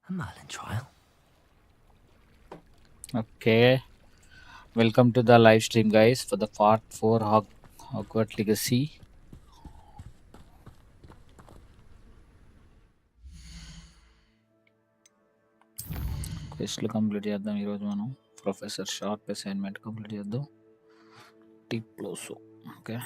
A Merlin trial. Okay, welcome to the live stream, guys, for the part 4 Hogwarts Legacy. క్వెస్ట్లు complete చేద్దాం ఈరోజు మనం. Professor sharp assignment complete చేద్దాం. Tip close. Okay,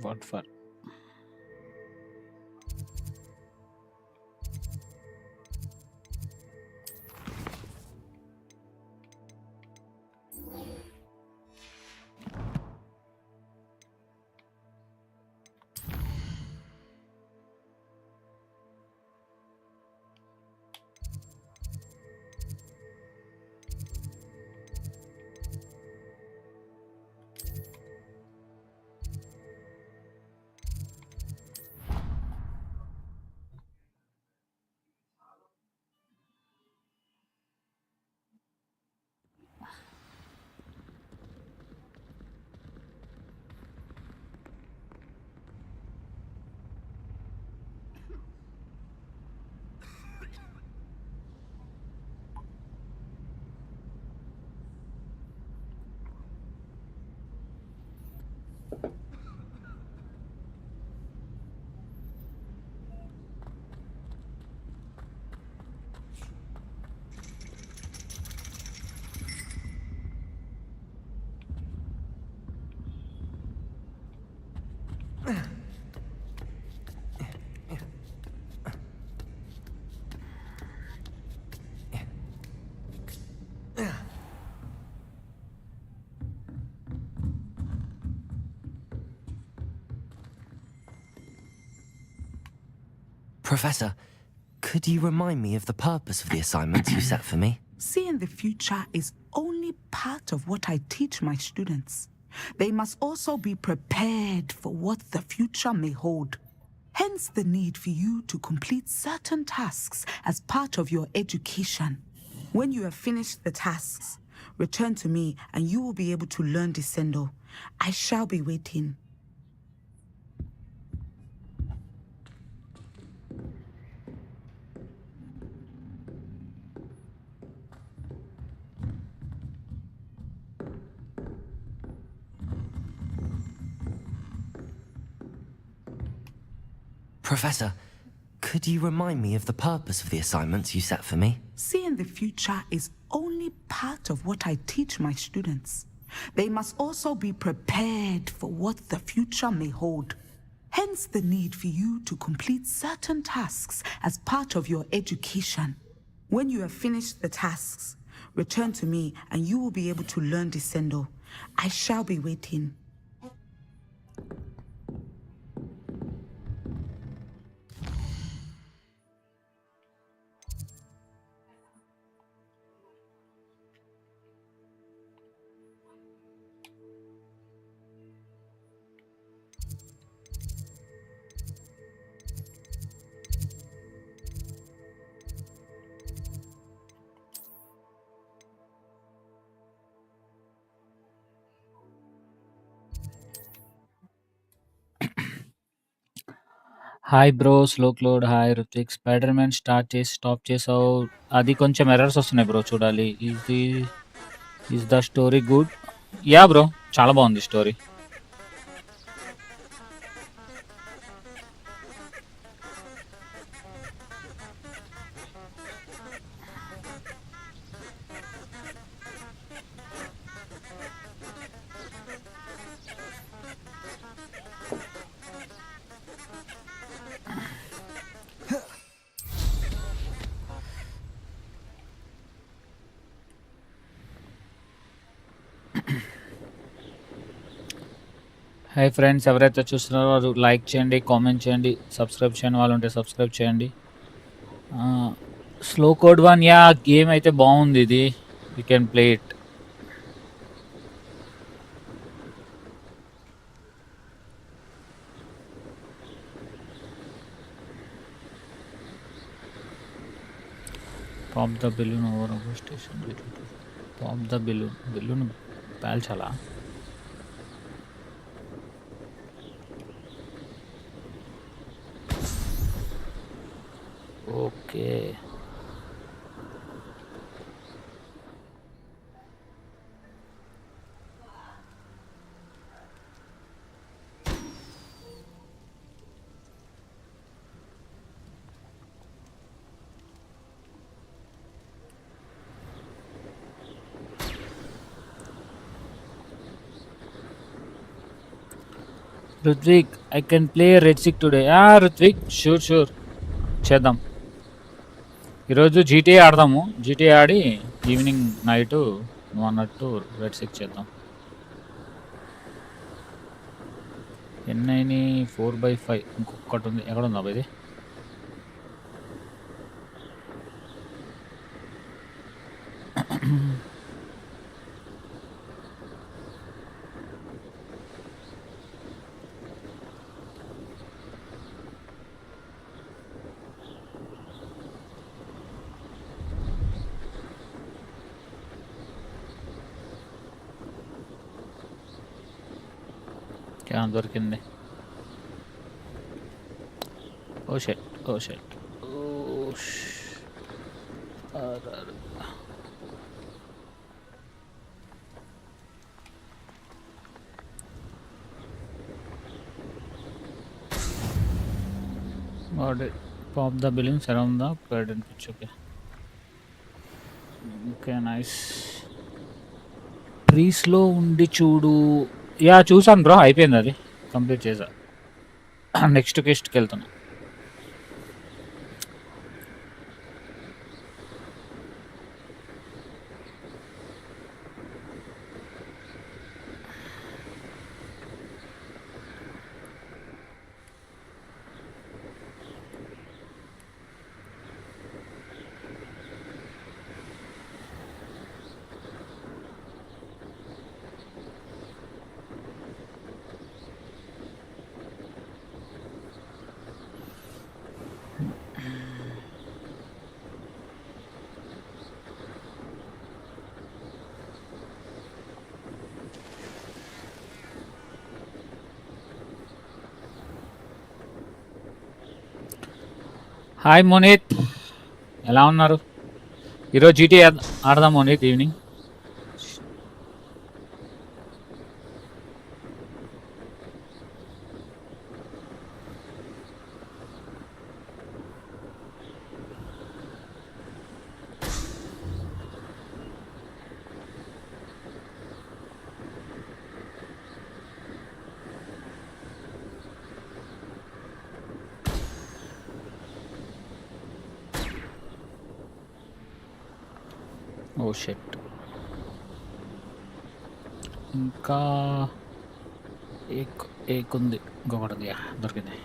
what for Professor, could you remind me of the purpose of the assignments you set for me? Seeing the future is only part of what I teach my students. They must also be prepared for what the future may hold. Hence the need for you to complete certain tasks as part of your education. When you have finished the tasks, return to me and you will be able to learn Descendo. I shall be waiting. Professor, could you remind me of the purpose of the assignments you set for me? Seeing the future is only part of what I teach my students. They must also be prepared for what the future may hold. Hence the need for you to complete certain tasks as part of your education. When you have finished the tasks, return to me and you will be able to learn Descendo. I shall be waiting. Hi bro, slow cloud. Hi Ruthik. Spider man stop చేసావు, అది కొంచెం errors వస్తున్నాయి bro, చూడాలి. Is the story good? Yeah bro, చాలా బాగుంది story. Hi friends, ఎవరైతే చూస్తున్నారో వారు లైక్ చేయండి, కామెంట్ చేయండి, సబ్స్క్రైబ్ చేయని వాళ్ళు ఉంటే సబ్స్క్రైబ్ చేయండి. స్లో కోడ్ 1 యా గేమ్ అయితే బాగుంది. ఇది you can play it. Pop the balloon over station. Pop the balloon పేల్చాలా? Okay, Ruthvik I can play red sick today. Ruthvik sure చేద్దాం. ఈరోజు జీటీఏ ఆడదాము. జీటీఏ ఆడి ఈవినింగ్ నైట్ నువ్వు అన్నట్టు రెడ్ సిక్ చేద్దాం. ఎన్నైని 4/5 ఇంకొకటి ఉంది. ఎక్కడ ఉందా ఇది? దొరికింది. Oh shit pop the billings around the pad pitch. Okay nice. ప్రీస్లో ఉండి చూడు. యా చూసాను బ్రో, అయిపోయింది. అది కంప్లీట్ చేసా. నెక్స్ట్ క్వెస్ట్కి వెళ్తున్నా. హాయ్ మోనిత్, ఎలా ఉన్నారు? ఈరోజు జీటీ ఆడదాం మోనిత్ ఈవినింగ్. ఓ షెట్. ఇంకా ఏకుంది, ఇంకొకటి దొరికింది.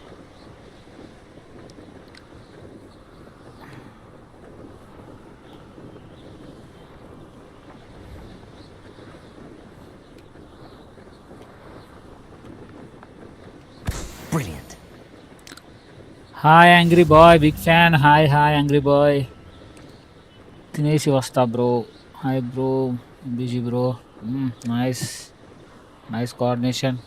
Brilliant. Hi angry boy, big fan. Hi angry boy. తినేసి వస్తా bro. Hi bro, busy bro. Nice coordination.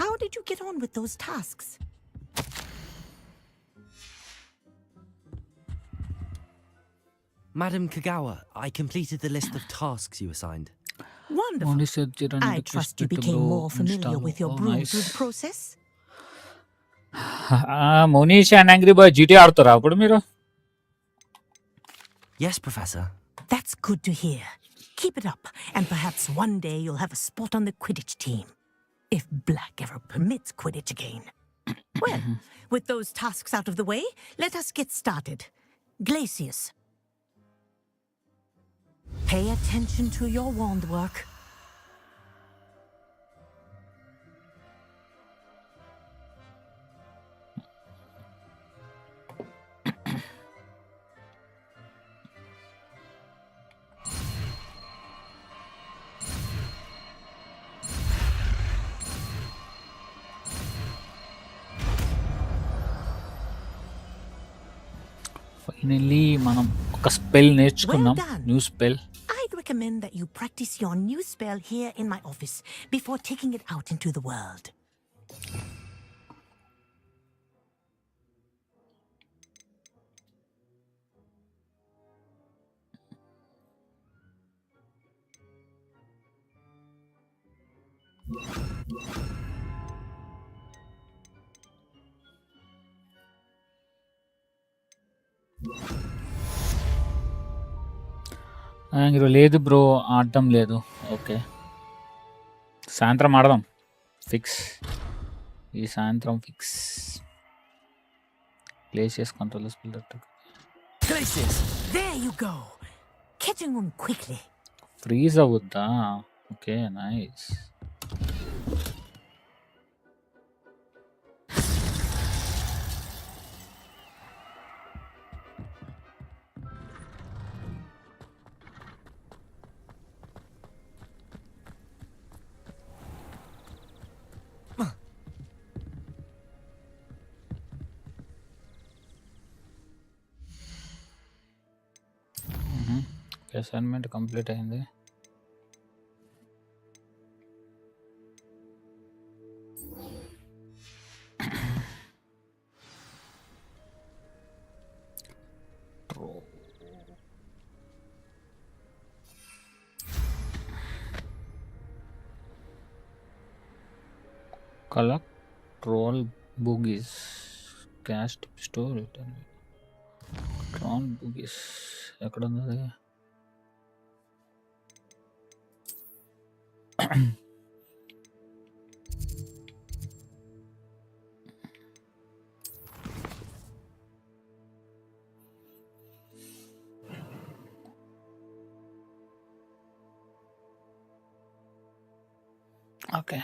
How did you get on with those tasks? Madam Kagawa, I completed the list of tasks you assigned. Wonderful. I trust you became more familiar with your brew through the process. Monish and angry boy GT ఆడుతారా అప్పుడు మీరు? Yes, Professor. That's good to hear. Keep it up, and perhaps one day you'll have a spot on the Quidditch team. If Black ever permits Quidditch again. Well, with those tasks out of the way, let us get started. Glacius. Pay attention to your wand work. Finally మనం ఒక spell నేర్చుకున్నాం. Well done. New spell. I'd recommend that you practice your new spell here in my office before taking it out into the world. ఈరోజు లేదు bro, ఆడటం లేదు. Okay, సాయంత్రం ఆడదాం. Fix, ఈ సాయంత్రం fix. Glacius controllers pillar. Glacius! There you go. Catching on quickly. Freeze అవుద్దా? Okay, nice. Assignment complete అయింది. Collect troll bogeys cast store troll bogeys ఎక్కడ ఉంది అది? ఓకే,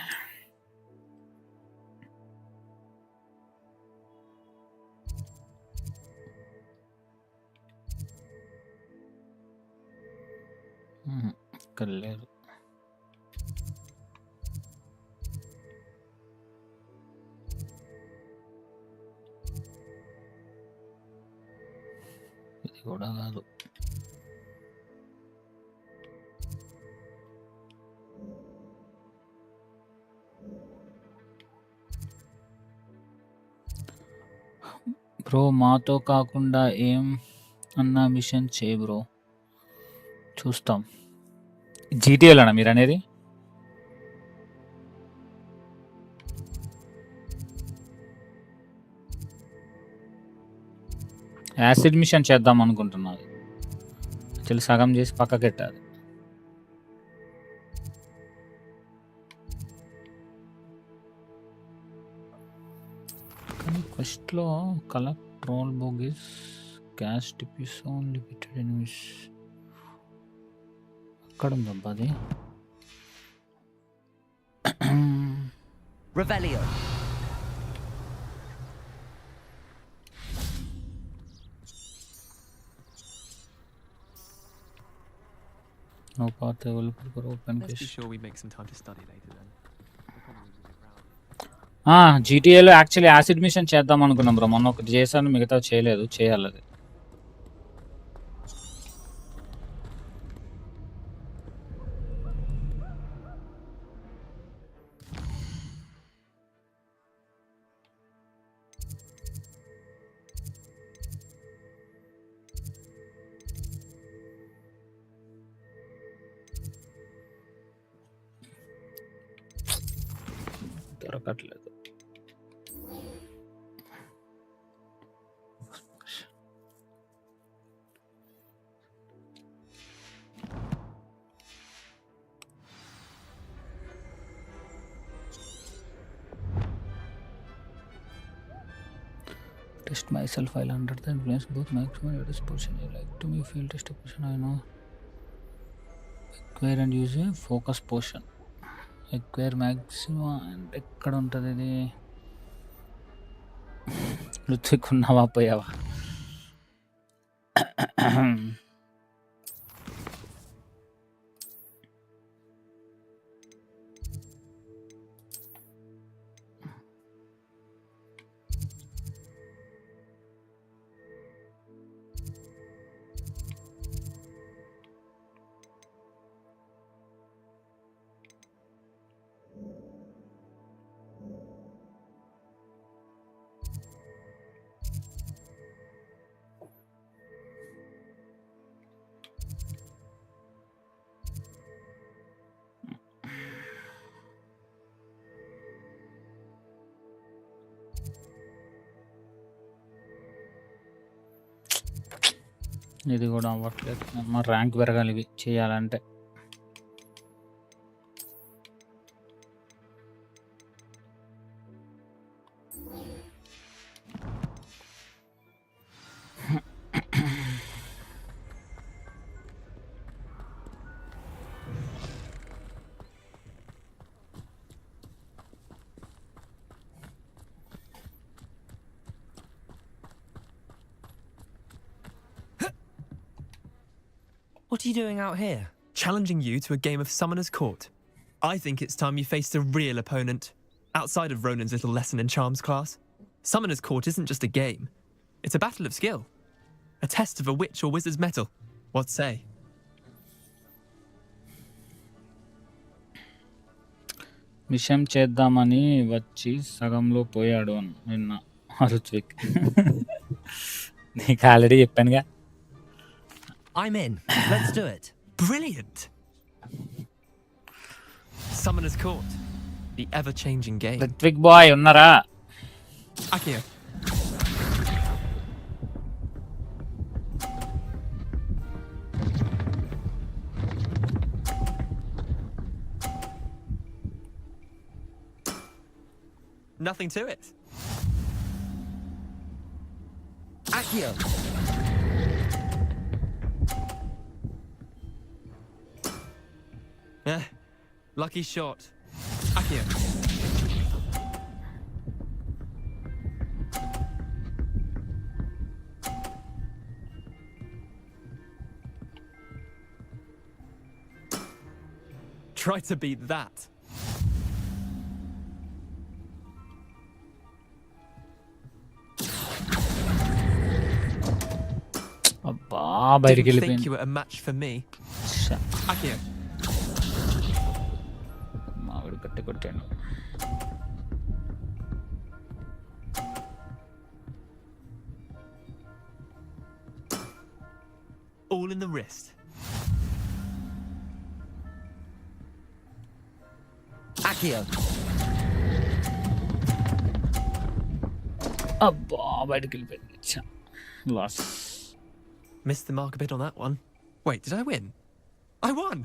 ఇక్కడ లేదు. ఇది కూడా కాదు. బ్రో మాతో కాకుండా ఏం అన్నా మిషన్ చేయి బ్రో, చూస్తాం. జీటీఏలోనా మీరు అనేది? యాసిడ్ మిషన్ చేద్దాం అనుకుంటున్నది. యాక్చువల్లీ సగం చేసి పక్కకెట్టాలి. కానీ ఫస్ట్లో కలెక్ట్ రోల్ బోగిస్ క్యాష్ టిపిస్ ఓన్లీ లిమిటెడ్ ఎనిమిస్ అక్కడ ఉందబ్బా అది. Revelio. No path developer for open Let's be cache. sure we make some time to study later then. We'll probably move it around. జీటీఏలో యాక్చువల్లీ యాసిడ్ మిషన్ చేద్దాం అనుకున్నాం bro. మొన్న ఒకటి చేశాను, మిగతా చేయలేదు. చేయాలి అది. దొరకట్లేదు. test myself while under the influence, both maximum and portion. You like to me feel test a portion, I know. Acquire and use a focus portion. Acquire maximum and ఎక్కడ ఉంటుంది ఇది? రుచికున్నావా పోయావా? ఇది కూడా అవ్వట్లేదు. మా ర్యాంక్ పెరగాలి ఇవి చేయాలంటే. What are you doing out here? Challenging you to a game of Summoner's Court. I think it's time you faced a real opponent, outside of Ronan's little lesson in charms class. Summoner's Court isn't just a game. It's a battle of skill. A test of a witch or wizard's mettle. What say? విషయం చేద్దామని వచ్చి సగంలో పోయాడు నిన్న రుత్విక్. నీకు already చెప్పానుగా. I'm in. Let's do it. Brilliant! Summoner's Court. The ever-changing game. Ruthvik boy ఉన్నారా? Akio. Nothing to it. Accio. Lucky shot. Akio. Try to beat that. అబ్బా బయటికి Didn't think వెళ్ళిపోయింది. you were a match for me. Akio. మావిడి కట్టి కొట్టాను. All in the wrist. Accio. అబ్బా బయటికి వెళ్ళిపోయింది. Loss. Missed the mark a bit on that one. Wait, did I win? I won!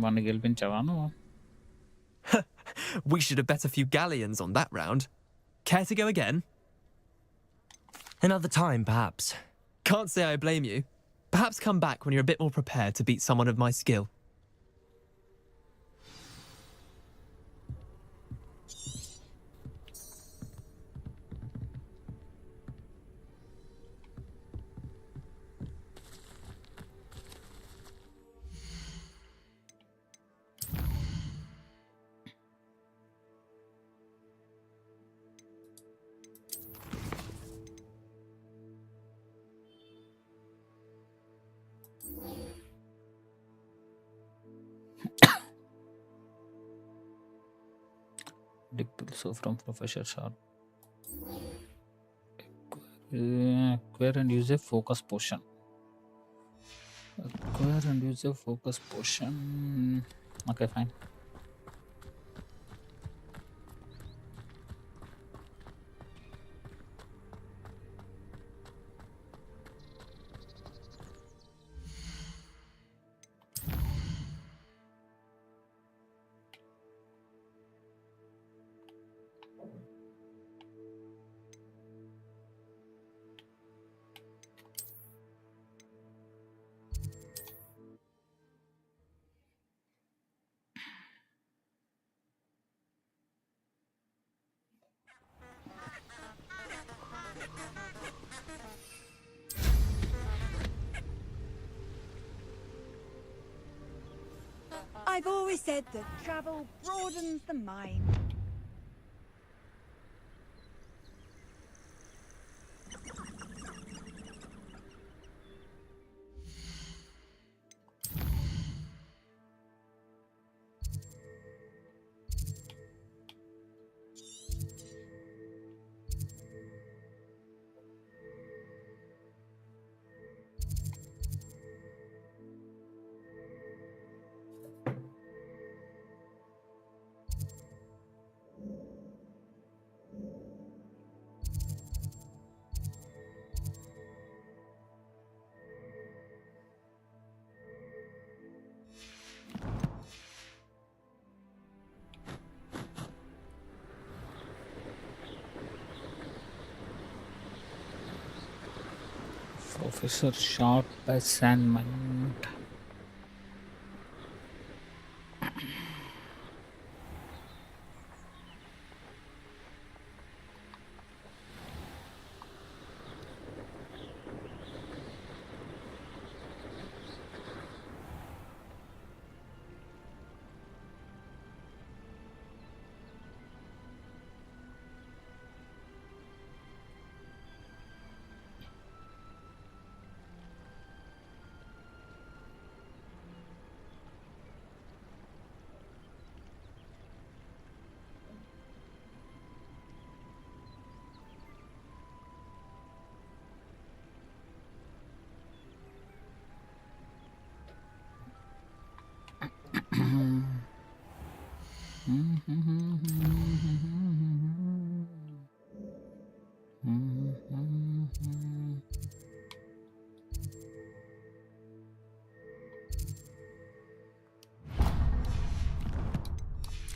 వాడిని గెలిపించావా నువ్వు? We should have bet a few galleons on that round. Care to go again? Another time, perhaps. Can't say I blame you. Perhaps come back when you're a bit more prepared to beat someone of my skill. Deepcool, so from Professor Sharp. Acquire and use a focus potion. Acquire and use a focus potion. Okay, fine. I've always said that travel broadens the mind. Professor Sharp assignment.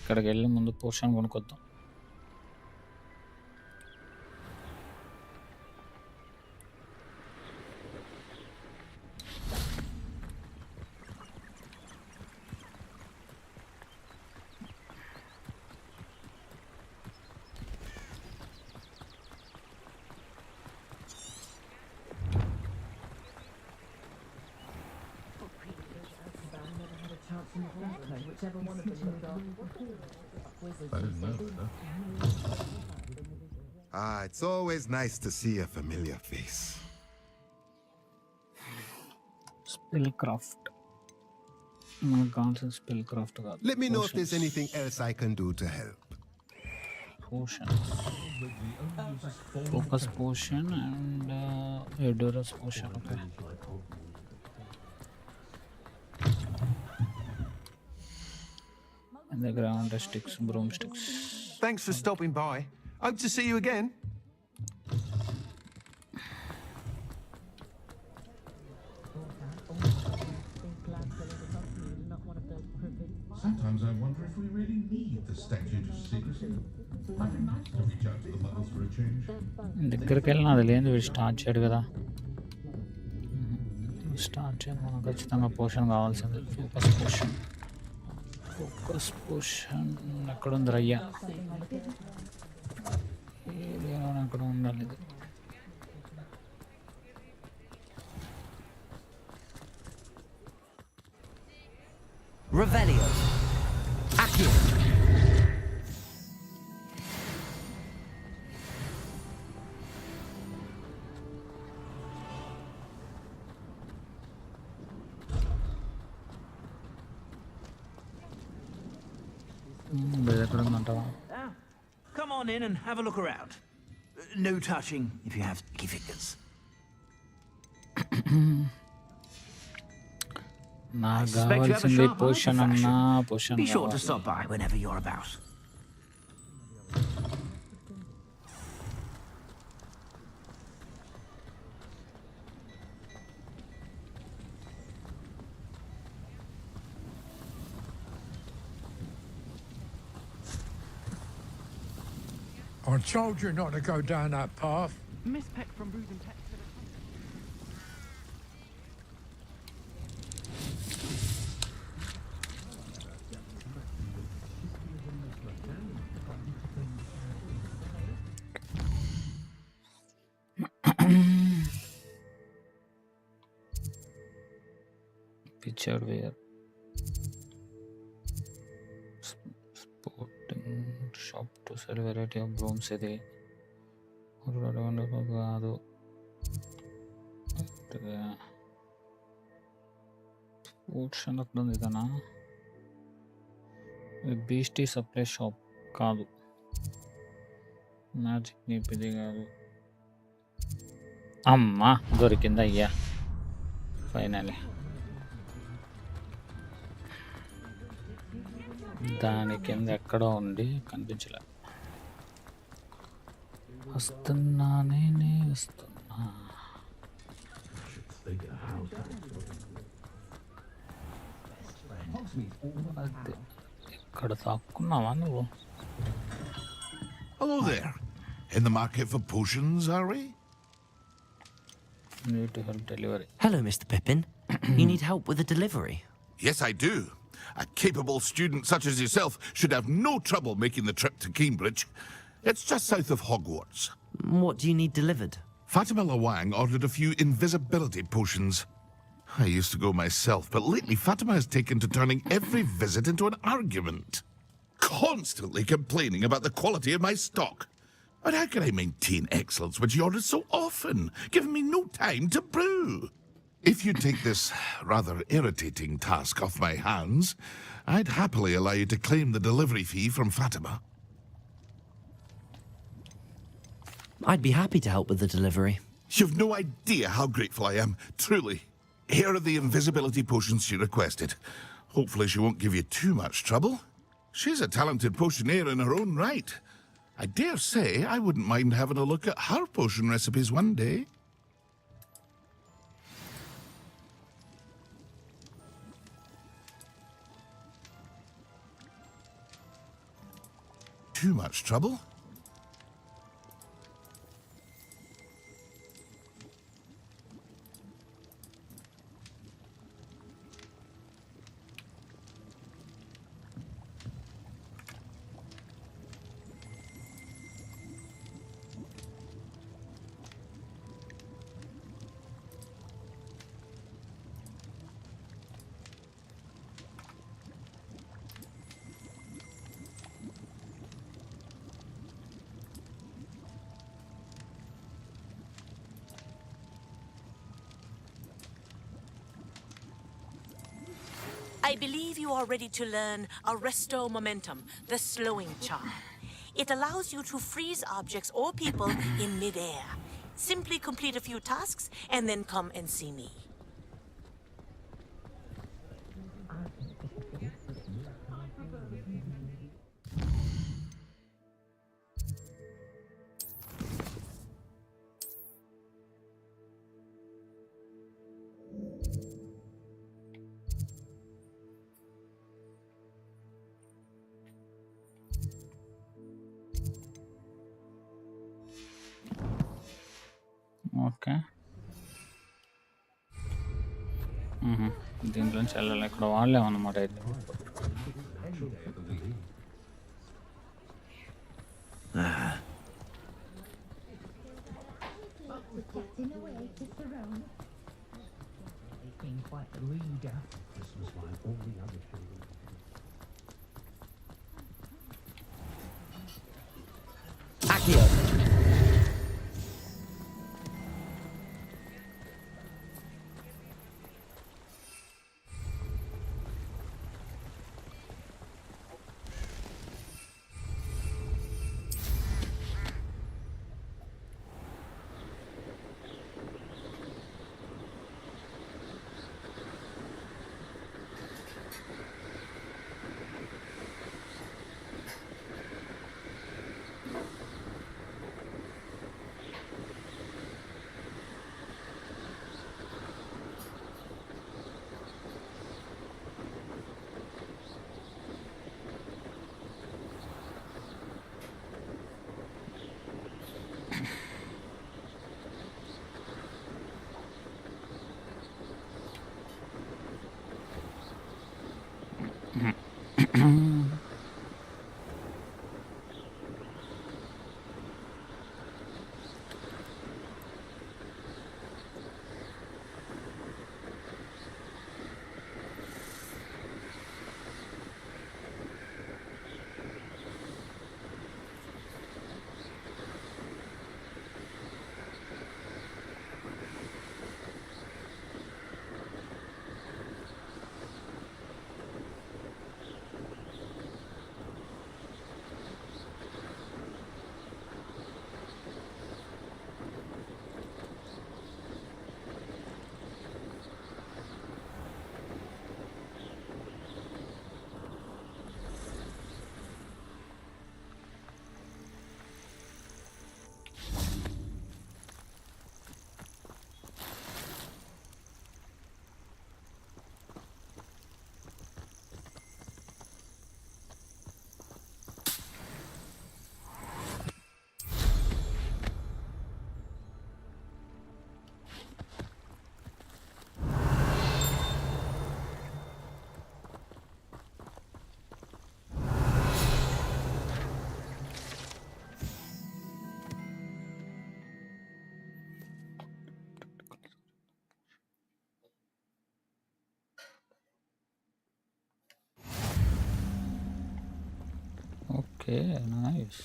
ఇక్కడికి వెళ్ళి ముందు portion కొనుక్కొద్దాం. I didn't know that. It's always nice to see a familiar face. Spellcraft. మనకు కావాల్సిన spellcraft కాదు. Let me know if there's anything else I can do to help. Potion. Focus potion and Aorus potion. Okay. And the ground sticks, broomsticks. Thanks for stopping by. Hope to see you again. Sometimes I wonder if we really need the statute of secrecy. Might be nice to reach out to the mothers for a change. దగ్గరికి వెళ్ళిన అది లేదు, వీడు start చేయడు కదా. Start చేయడం మనకు ఖచ్చితంగా పోషన్ కావాల్సింది. ఫోకస్ పోషన్ ఎక్కడ ఉంది రయ్యా? ఏరియాలో అక్కడ ఉండాలి ఇది. Revelio. Accio. ఎక్కడ ఉందంటావా? Come on in and have a look around. No touching if you have sticky fingers. నాకు కావాల్సింది పోషన్ అన్నా, Poshan Be sure to stop by whenever you're about. I told you not to go down that path. Miss Peck from Brood and Tech. Picture where shop to sell variety of brooms ఇది కాదు ocean అక్కడ ఉంది కదా బీస్టీ supply shop కాదు magic నీప్ ఇది కాదు అమ్మా దొరికింది అయ్యా ఫైనలీ దాని కింద ఎక్కడో ఉండి కనిపించలే వస్తున్నా నేనే వస్తున్నా ఇక్కడ తాక్కున్నావా నువ్వు Hello there. In the market for potions, are we? Need to help delivery. Hello, Mr. Pippin. You need help with a delivery? Yes, I do. A capable student such as yourself should have no trouble making the trip to Cambridge. It's just south of Hogwarts. What do you need delivered? Fatima Lawang ordered a few invisibility potions. I used to go myself, but lately Fatima has taken to turning every visit into an argument. Constantly complaining about the quality of my stock. But how can I maintain excellence when she orders so often, giving me no time to brew? If you take this rather irritating task off my hands, I'd happily allow you to claim the delivery fee from Fatima. I'd be happy to help with the delivery. You've no idea how grateful I am, truly. Here are the invisibility potions she requested. Hopefully she won't give you too much trouble. She's a talented potioneer in her own right. I dare say I wouldn't mind having a look at her potion recipes one day. Too much trouble? I believe you are ready to learn Arresto Momentum, the slowing charm. It allows you to freeze objects or people in midair. Simply complete a few tasks and then come and see me. Okay దీంట్లోంచి వెళ్ళాలి ఇక్కడ వాళ్ళేమన్నమాట అయితే okay nice.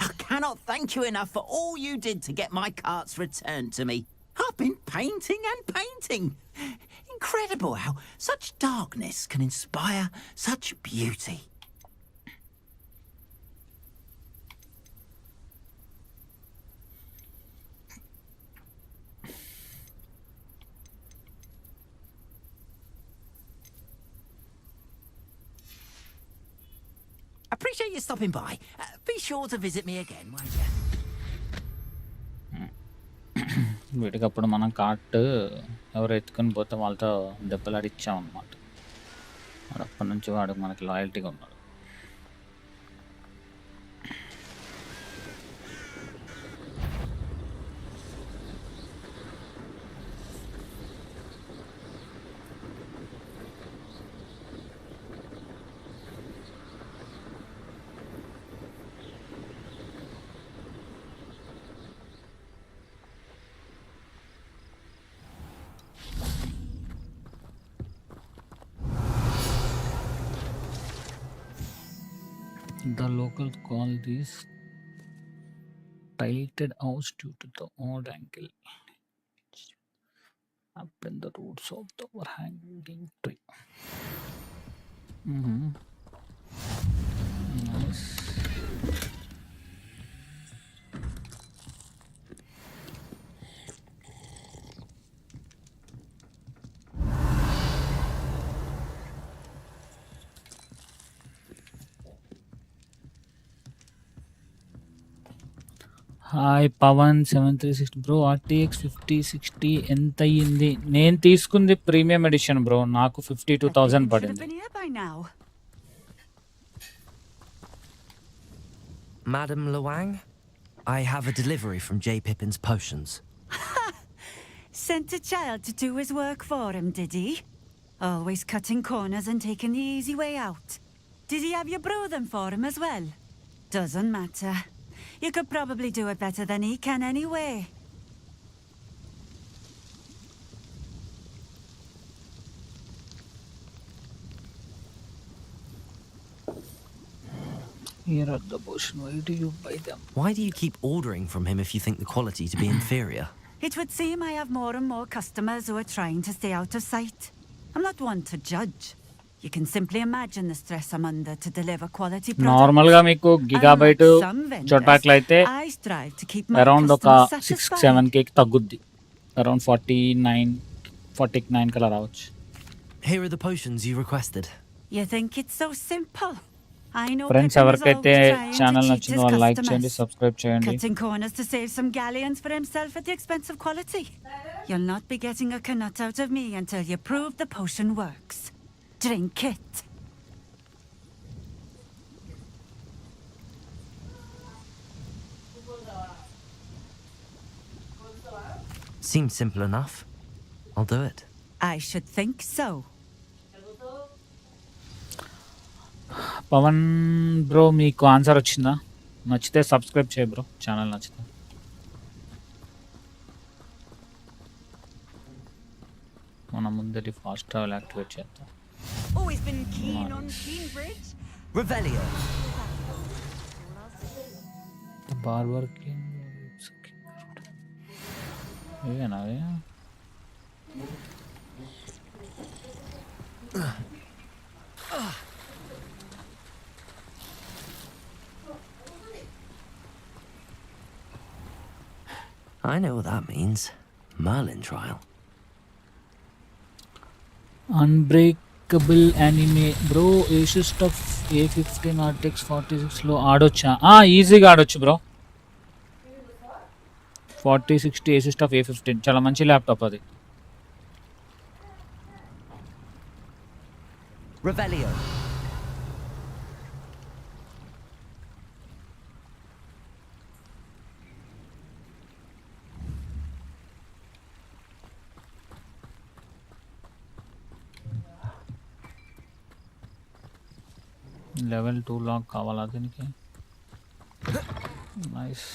I cannot thank you enough for all you did to get my carts returned to me. I've been painting and painting. Incredible how such darkness can inspire such beauty. Appreciate you stopping by. Be sure to visit me again, won't you? వీటికి అప్పుడు మనం cart ఎవరు ఎత్తుకొని పోతే వాళ్ళతో దెబ్బలాడిచ్చాం అన్నమాట. వాడు అప్పటి నుంచి వాడు మనకి లాయల్టీగా ఉన్నాడు. The locals call these tilted house due to the odd angle up in the roots of the overhanging tree. Nice. Hi Pavan 7360 bro. RTX 5060 ఎంత అయ్యింది? నేను తీసుకుంది ప్రీమియం ఎడిషన్ బ్రో. నాకు 52,000 పడింది. Madam Luang, I have a delivery from J. Pippin's Potions. Sent a child to do his work for him, did he? Always cutting corners and taking the easy way out. Did he have you brew them for him as well? Doesn't matter. You could probably do it better than he can anyway. Here are the potion. Why do you buy them? Why do you keep ordering from him if you think the quality to be inferior? It would seem I have more and more customers who are trying to stay out of sight. I'm not one to judge. You can simply imagine the stress I'm under to deliver quality products. Normal గా మీకు Gigabyte చోటాక్లు అయితే around ఒక 6-7K తగ్గుద్ది. Around 49 కలా రావచ్చు. Here are the potions you requested. You think it's so simple? I know friends ఎవరికైతే channel నచ్చిందో వాళ్ళు లైక్ చేయండి, సబ్స్క్రైబ్ చేయండి. Cutting corners to save some galleons for himself at the expense of quality. You'll not be getting a canut out of me until you prove the potion works. Drink it. Seems simple enough. I'll do it. I should think so. Pavan bro మీకు answer వచ్చిందా? నచ్చితే subscribe చేయ bro, channel నచ్చితే. మనం ముందరి fast travel activate చేద్దాం. Always been keen on Cambridge. Revelio. The barber king. ఏనా I know what that means. Merlin trial. Unbreakable anime bro. Asus tough A15 RTX 46 లో ఆడొచ్చా? ఈజీగా ఆడొచ్చు బ్రో. 4060 ఏసూస్ టఫ్ A15 చాలా మంచి ల్యాప్టాప్ అది. Revelio. Level 2 lock కావాలా దీనికి? Nice.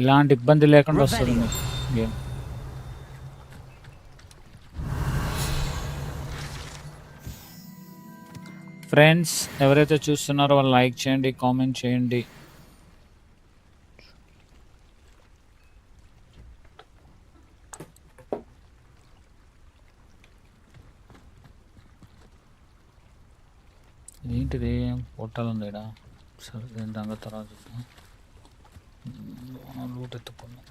ఎలాంటి ఇబ్బంది లేకుండా వస్తుంది మీకు గేమ్. ఫ్రెండ్స్ ఎవరైతే చూస్తున్నారో వాళ్ళు లైక్ చేయండి, కామెంట్ చేయండి. ఏంటిది పోర్టల్ ఉంది ఇక్కడ. సరే దీని దాని తర్వాత చూద్దాం. లూట్ ఎత్తుకున్నాం.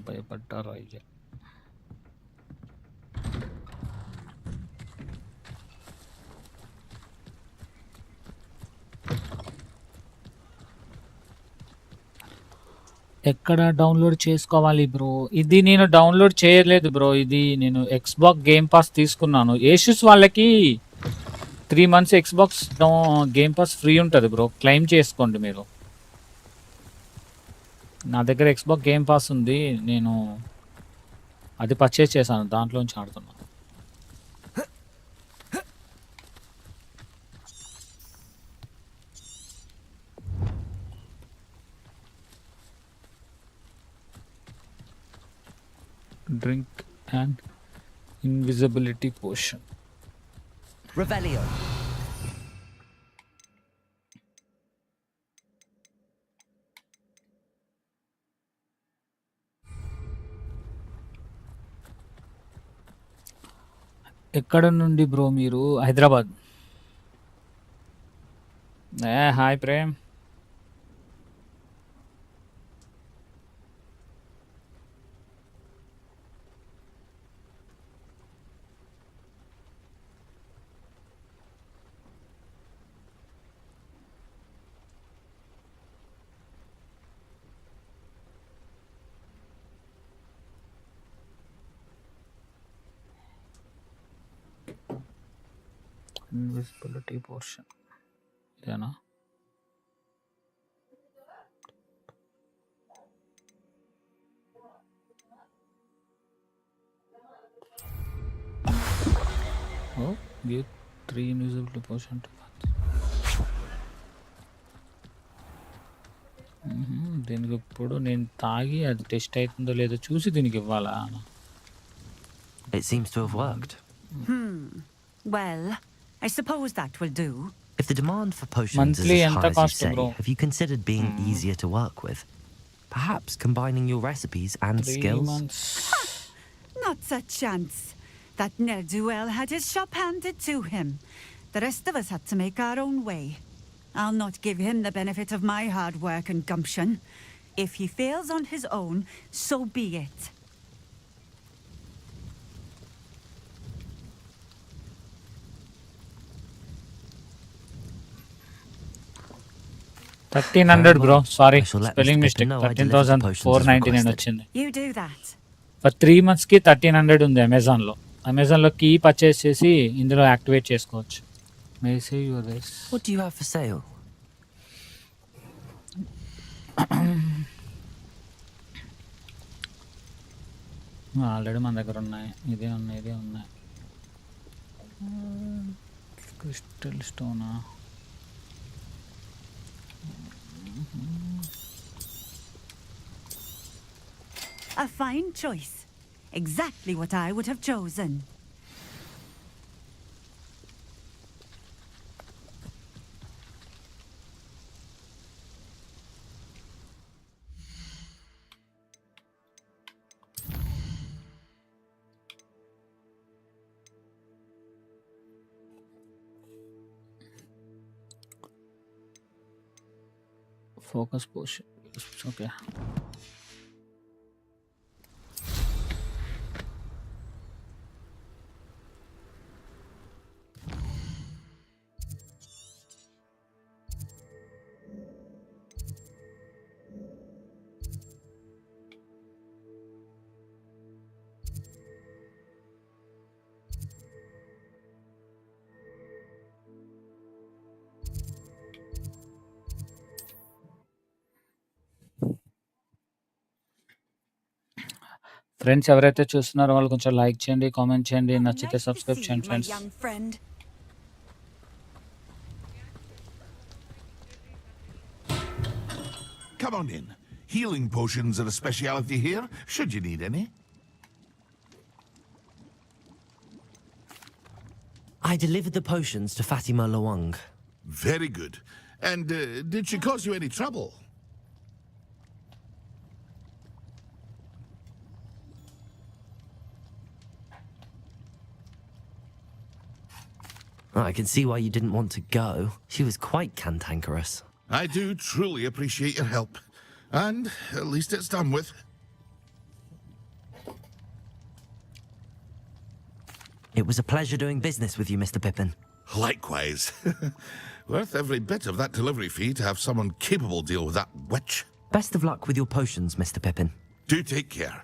భయపడ్డారు అయ్యా. ఎక్కడ డౌన్లోడ్ చేసుకోవాలి బ్రో? ఇది నేను డౌన్లోడ్ చేయలేదు బ్రో. ఇది నేను ఎక్స్బాక్స్ గేమ్ పాస్ తీసుకున్నాను. ఏసూస్ వాళ్ళకి 3 months Xbox game pass free ఉంటుంది బ్రో. క్లెయిమ్ చేసుకోండి మీరు. నా దగ్గర ఎక్స్బాక్స్ గేమ్ పాస్ ఉంది. నేను అది పర్చేస్ చేశాను, దాంట్లోంచి ఆడుతున్నాను. Drink and invisibility potion. Revelio. ఎక్కడ నుండి బ్రో మీరు? Hyderabad. Hi Prem. Invisibility portion ఇదేనా? Oh give 3 invisibility portion to దీనికి ఇప్పుడు నేను తాగి అది టెస్ట్ అవుతుందో లేదో చూసి దీనికి ఇవ్వాలా? It seems to have worked. Well, I suppose that will do. If the demand for potions Monthly is as enta high as cost, you say, bro? have you considered being easier to work with? Perhaps combining your recipes and 3 skills? months. Not a chance. That ne'er-do-well had his shop handed to him. The rest of us had to make our own way. I'll not give him the benefit of my hard work and gumption. If he fails on his own, so be it. $1,300 bro. Sorry I shall let spelling Mr. Mistake. know I delivered the potions as 13,499 requested. వచ్చింది. You do that. For 3 monthsకి 1,300 ఉంది అమెజాన్లో. అమెజాన్లో key purchase చేసి ఇందులో activate చేసుకోవచ్చు. May say your rice. What do you have for sale? Already మన దగ్గర ఉన్నాయి. ఇదే ఉన్నాయి. క్రిస్టల్ స్టోనా? A fine choice. Exactly what I would have chosen. Focus position. Okay. Friends ఎవరైతే చూస్తున్నారో వాళ్ళు కొంచెం లైక్ చేయండి, కామెంట్ చేయండి, నచ్చితే సబ్స్క్రైబ్ చేయండి My friends. young friend. Come on in. Healing potions are a speciality here, should you need any. I delivered the potions to Fatima Lawang. Very good. And did she cause you any trouble? I can see why you didn't want to go. She was quite cantankerous. I do truly appreciate your help. And at least it's done with. It was a pleasure doing business with you, Mr. Pippin. Likewise. Worth every bit of that delivery fee to have someone capable deal with that witch. Best of luck with your potions, Mr. Pippin. Do take care.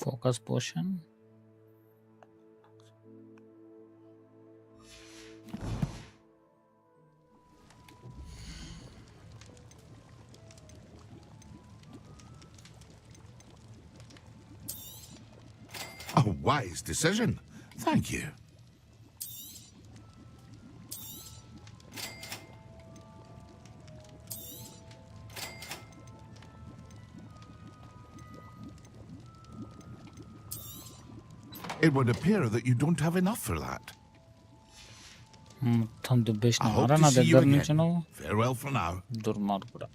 Focus potion. A wise decision. Thank you. It would appear that you don't have enough for that. మొత్తం దుబ్బేసినారా I hope నా to see you దగ్గర again. నుంచి నువ్వు? Farewell for now. దుర్మార్గుడా.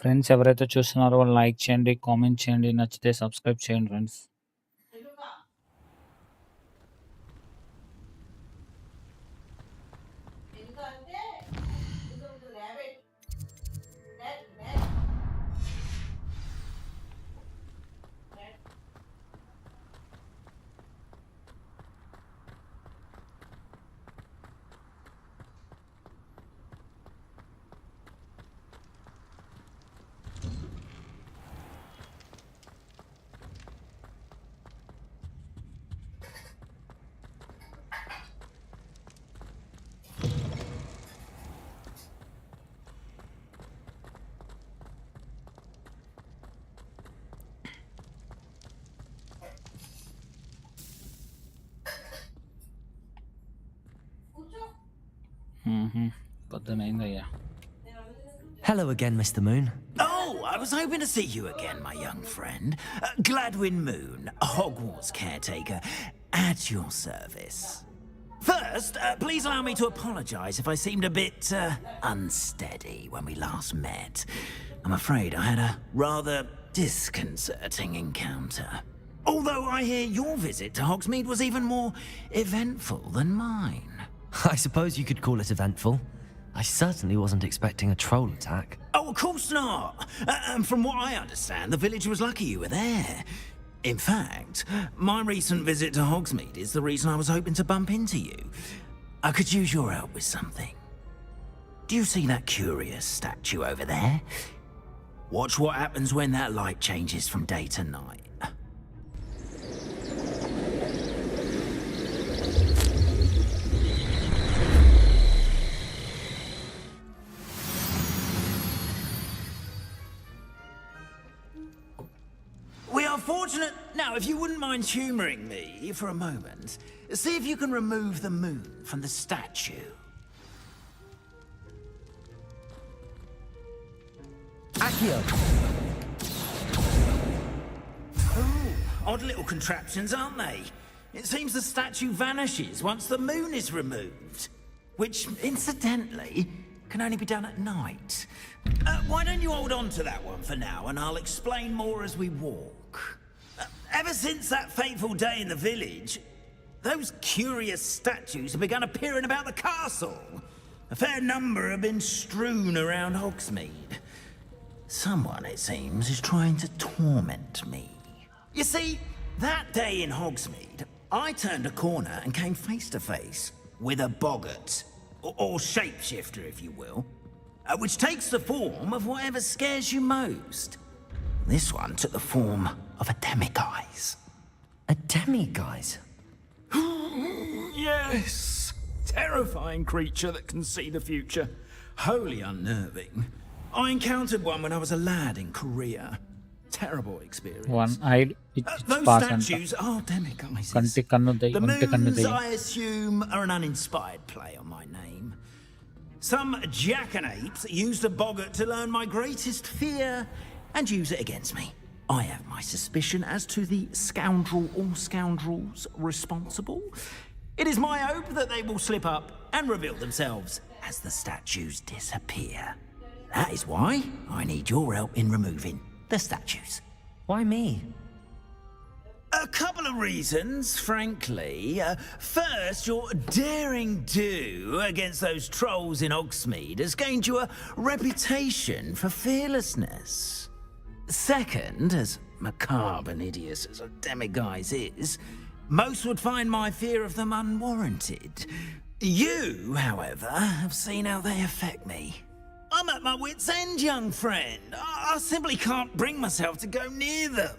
Friends ఎవరైతే చూస్తున్నారో వాళ్ళు like చేయండి, కామెంట్ చేయండి, నచ్చితే సబ్స్క్రైబ్ చేయండి friends. పొద్దునైందయ్యా. Hello again, Mr. Moon. Oh, I was hoping to see you again, my young friend. Gladwin Moon, Hogwarts caretaker, at your service. First, please allow me to apologise if I seemed a bit unsteady when we last met. I'm afraid I had a rather disconcerting encounter. Although I hear your visit to Hogsmeade was even more eventful than mine. I suppose you could call it eventful. I certainly wasn't expecting a troll attack. Oh, of course not. And from what I understand, the village was lucky you were there. In fact, my recent visit to Hogsmeade is the reason I was hoping to bump into you. I could use your help with something. Do you see that curious statue over there? Watch what happens when that light changes from day to night. unfortunate. Now, if you wouldn't mind humouring me for a moment, see if you can remove the moon from the statue. Accio! Oh, odd little contraptions, aren't they? It seems the statue vanishes once the moon is removed. Which, incidentally, can only be done at night. Why don't you hold on to that one for now, and I'll explain more as we walk. Ever since that fateful day in the village, those curious statues have begun appearing about the castle. A fair number have been strewn around Hogsmeade. Someone, it seems, is trying to torment me. You see, that day in Hogsmeade, I turned a corner and came face to face with a boggart, or shapeshifter, if you will, which takes the form of whatever scares you most. This one took the form of a demiguise. A demiguise? Yes! Terrifying creature that can see the future. Wholly unnerving. I encountered one when I was a lad in Korea. Terrible experience. One-eyed those statues are demiguises. The moons, I assume, are an uninspired play on my name. Some jackanapes used a boggart to learn my greatest fear and use it against me. I have my suspicion as to the scoundrel or scoundrels responsible. It is my hope that they will slip up and reveal themselves as the statues disappear. That is why I need your help in removing the statues. Why me? A couple of reasons, frankly. First, your daring do against those trolls in Hogsmeade has gained you a reputation for fearlessness. Second, as macabre and hideous as a demiguise is, most would find my fear of them unwarranted. You, however, have seen how they affect me. I'm at my wit's end, young friend. I simply can't bring myself to go near them.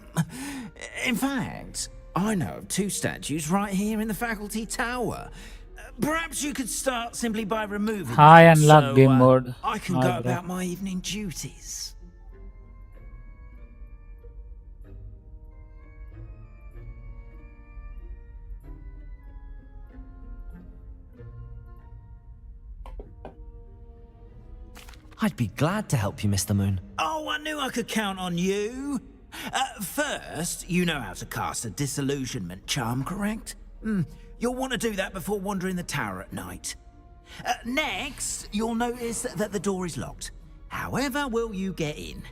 In fact, I know of two statues right here in the faculty tower. Perhaps you could start simply by removing Hi, them unlock game mode. I can go about my evening duties. I'd be glad to help you, Mr. Moon. Oh, I knew I could count on you. First, you know how to cast a disillusionment charm, correct? You'll want to do that before wandering the tower at night. Next, you'll notice that the door is locked. However will you get in?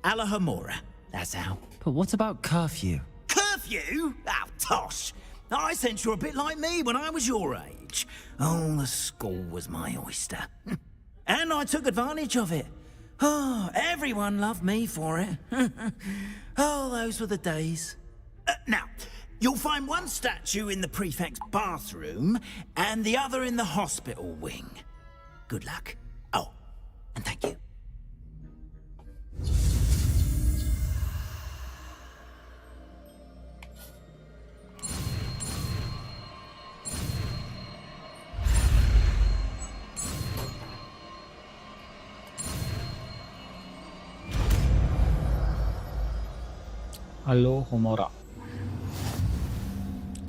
Alahomora, that's how. But what about curfew? Curfew? Oh, tosh. I sense you're a bit like me when I was your age. Oh, the school was my oyster. And I took advantage of it. Oh, everyone loved me for it. Oh, those were the days. Now, you'll find one statue in the prefect's bathroom and the other in the hospital wing. Good luck. Oh, and thank you. Hello, Homora.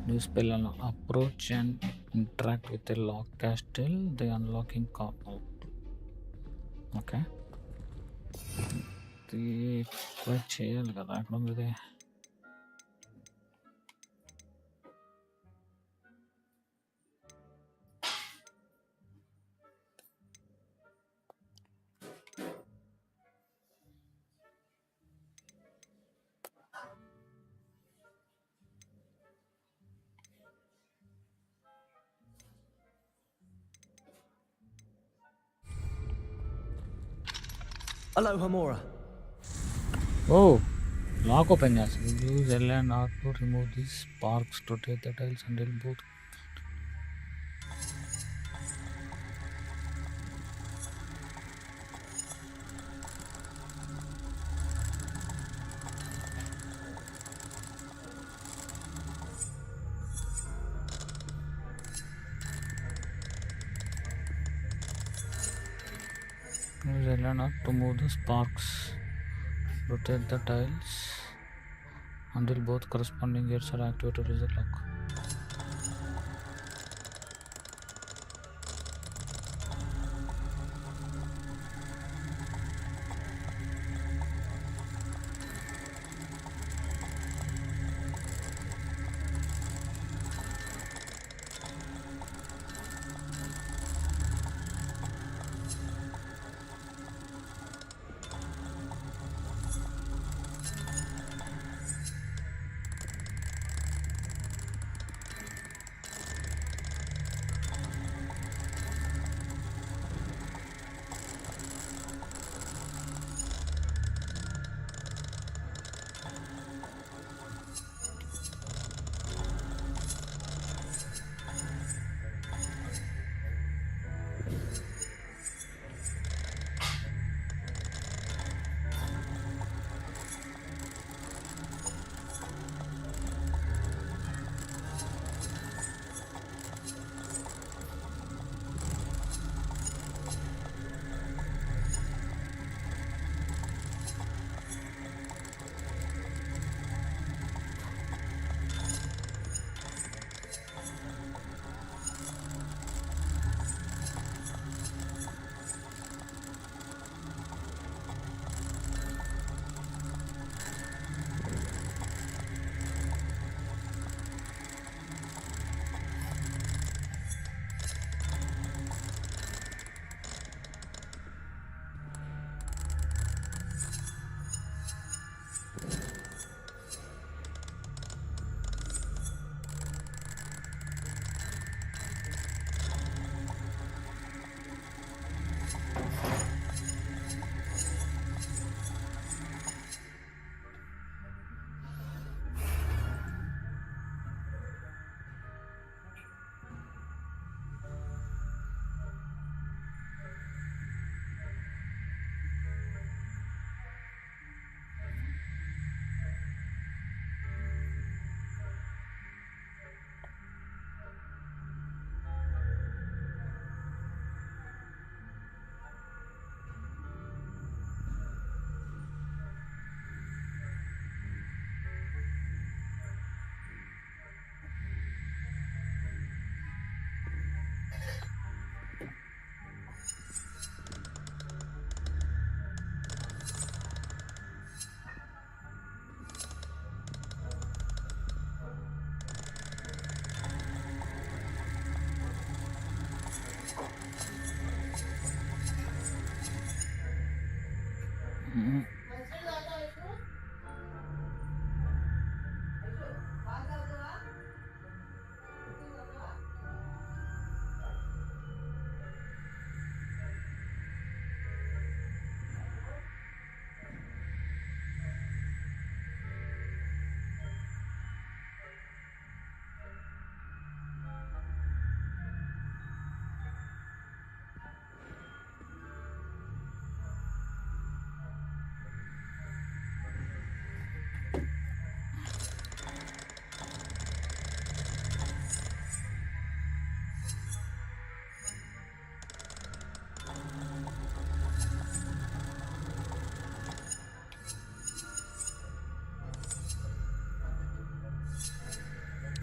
New spell approach and interact with a lock castle. The unlocking cop out. Okay. The quite chill. Hello, Homora. Oh, lock open. Yes. Use L and R to remove these sparks, rotate the tiles until both. Use L and R to move the sparks, rotate the tiles until both corresponding gates are activated as a clock.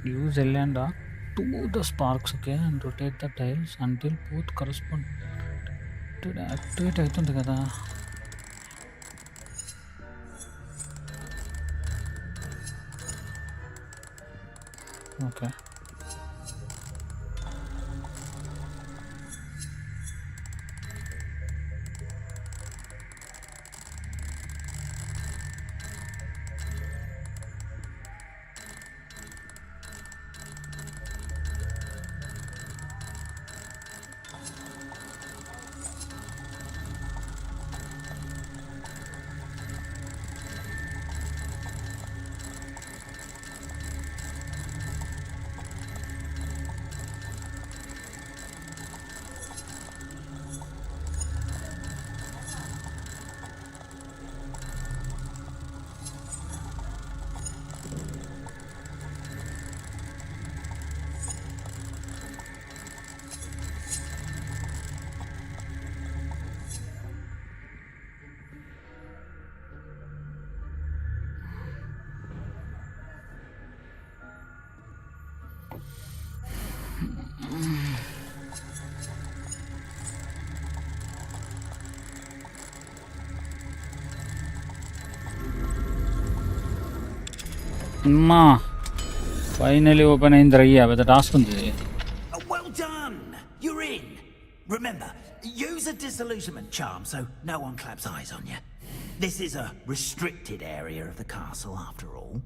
Use L and R to move the sparks, okay, and rotate the tiles until both correspond. Activate అవుతుంది కదా. Okay. అమ్మా finally open అయింది రయ్యా, పెద్ద task ఉంది. Well done! You're in. Remember, use a disillusionment charm so no one claps eyes on you. This is a restricted area of the castle after all.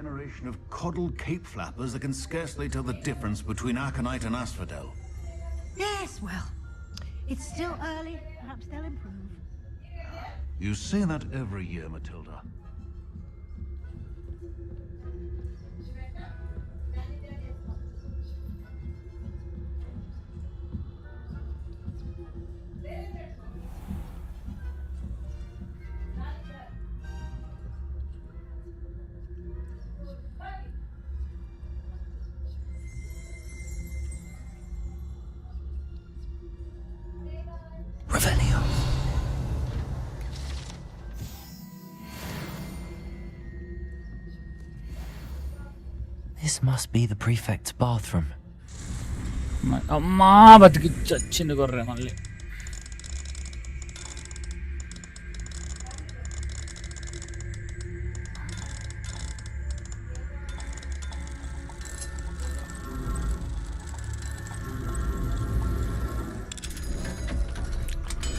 Generation of coddled cape flappers that can scarcely tell the difference between aconite and asphodel. Yes, well, it's still early. Perhaps they'll improve. You say that every year, Matilda. This must be the prefect's bathroom. అమ్మా బతికి చచ్చింది గొర్రె మళ్ళీ.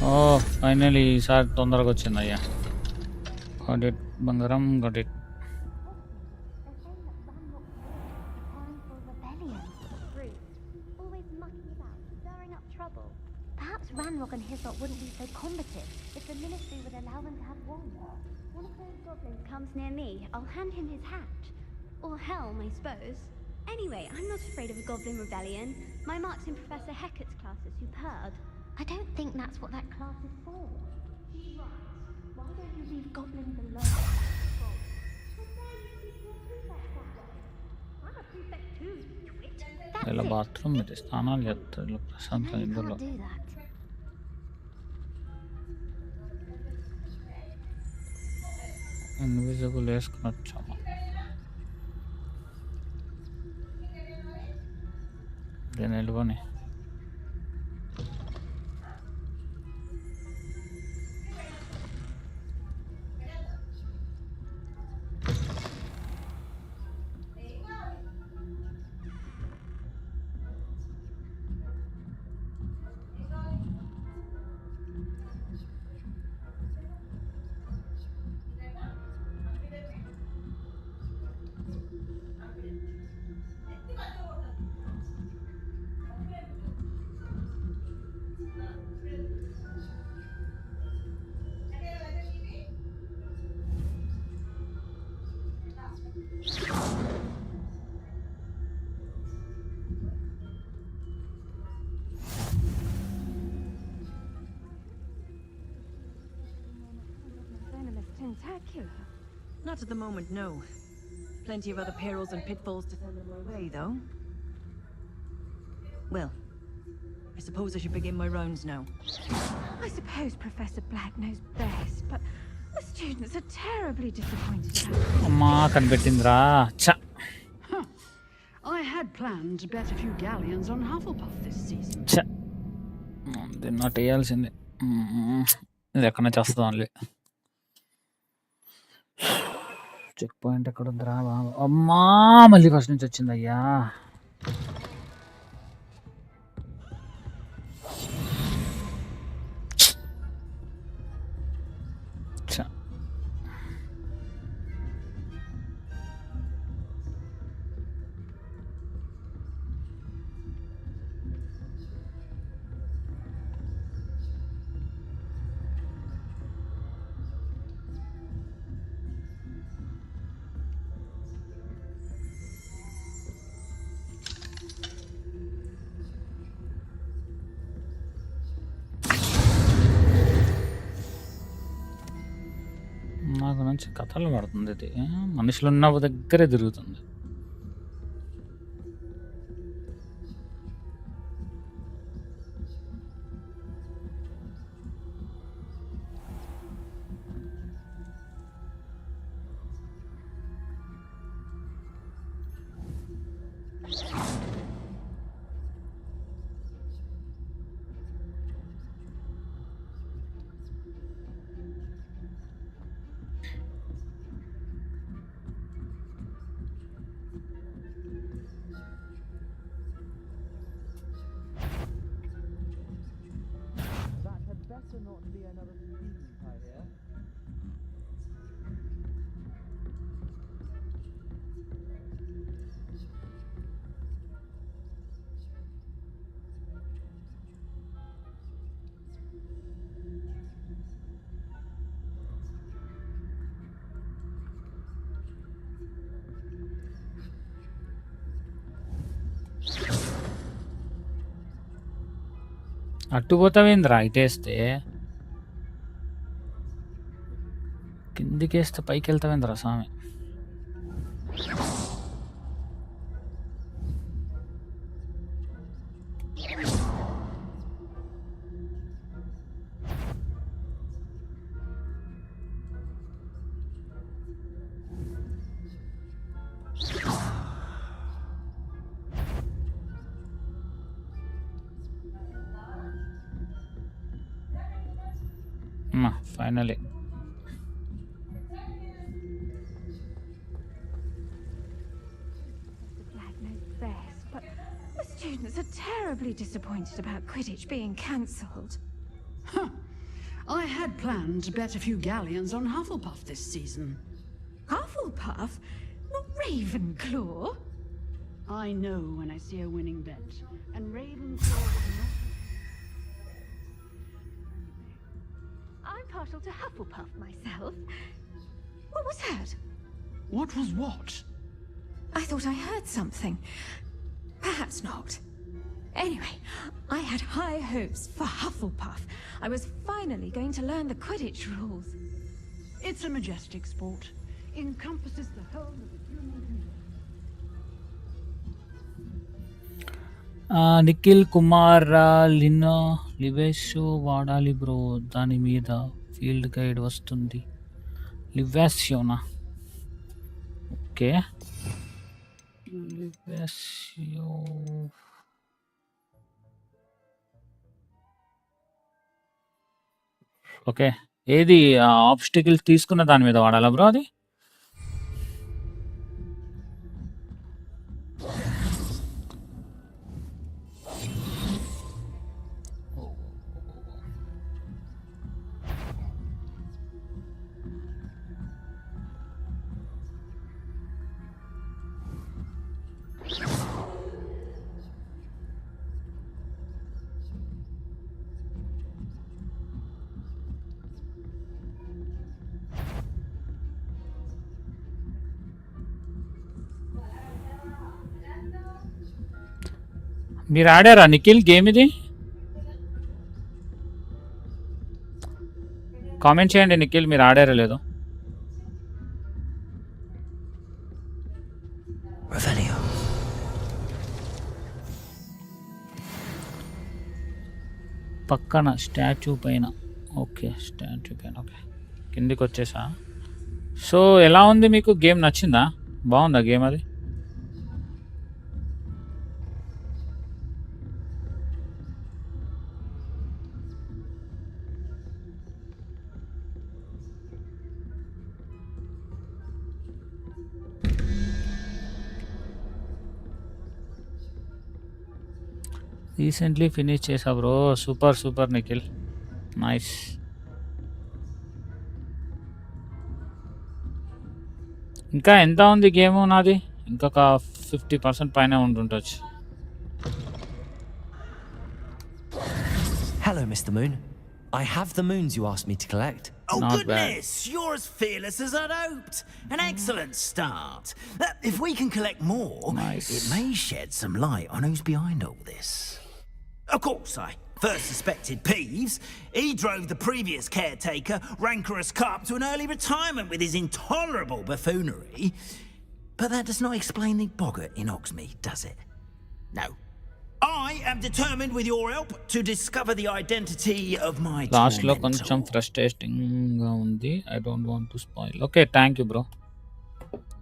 ఓ finally ఈసారి తొందరగా వచ్చింది అయ్యా. Got it బంగారం, got it. Ranrock and Heaset wouldn't be so combative if the ministry would allow them to have wands. One of those goblins comes near me, I'll hand him his hat. Or helm, I suppose. Anyway, I'm not afraid of a goblin rebellion. My marks in Professor Hecat's class are superb. I don't think that's what that class is for. She's right. Why don't you leave goblins alone? I'm a prefect too, twit. ఇలా bathroom ఇది స్నానాలు చేస్తారు ఇలా ప్రశాంతం ఇందులో. Invisible వేసుకుని వచ్చాము. దీన్ని వెళ్ళుకొని Not at the moment, no. Plenty of other perils and pitfalls to send them my way, though. Well, I suppose I should begin my rounds now. I suppose Professor Black knows best, but the students are terribly disappointed. అమ్మా కనిపెట్టిందిరా. I had planned to bet a few galleons on Hufflepuff this season. దీన్ని not వేయాల్సిందే. ఇది ఎక్కడ నుంచి వస్తుంది only. Check point ఎక్కడ ఉందిరా బాబు. అమ్మా మళ్ళీ ఫస్ట్ నుంచి వచ్చింది అయ్యా. గురించి కథలు పడుతుంది ఇది. మనుషులు ఉన్న దగ్గరే తిరుగుతుంది. అటు పోతావేంద్రా ఇటేస్తే, కిందికేస్తే పైకి వెళ్తావేంద్రా స్వామి. Finally. Black knows best, but the students are terribly disappointed about Quidditch being cancelled. Huh. I had planned to bet a few galleons on Hufflepuff this season. Hufflepuff? Not Ravenclaw? I know when I see a winning bet, and Ravenclaw will not. I'm partial to Hufflepuff myself. What was that? What was what? I thought I heard something. Perhaps not. Anyway, I had high hopes for Hufflepuff. I was finally going to learn the Quidditch rules. It's a majestic sport. Encompasses the whole of the human universe. Nikhil Kumar లివేషో వాడాలి bro, దాని మీద field guide వస్తుంది. లివేషియోనా? Okay, లివేషియో. Okay, ఏది obstacle తీసుకున్న దాని మీద వాడాలా bro అది? మీరు ఆడారా నిఖిల్ గేమ్ ఇది? కామెంట్ చేయండి నిఖిల్, మీరు ఆడారా లేదో. పక్కన స్టాచ్యూ పైన. ఓకే, స్టాచ్యూ పైన. ఓకే, కిందికి వచ్చేసా. సో ఎలా ఉంది మీకు గేమ్? నచ్చిందా? బాగుందా గేమ్ అది? రీసెంట్లీ ఫినిష్ చేసా bro. Super super Nikhil, nice. ఇంకా ఎంత ఉంది గేమ్ నాది? ఇంకొక 50% పైన ఉంటుండొచ్చు. Hello, Mr. Moon. I have the moons you asked me to collect. Oh, Not goodness! You're as fearless as I'd hoped. An excellent start. If we can collect more, Nice. it may shed some light on who's behind all this. Of course, I first suspected Peeves, he drove the previous caretaker, rancorous Carp, to an early retirement with his intolerable buffoonery. But that does not explain the boggart in Oxmead, does it? No. I am determined, with your help, to discover the identity of my last లో tormentor. కొంచెం frustrating గా ఉంది. I don't want to spoil. Okay, thank you bro.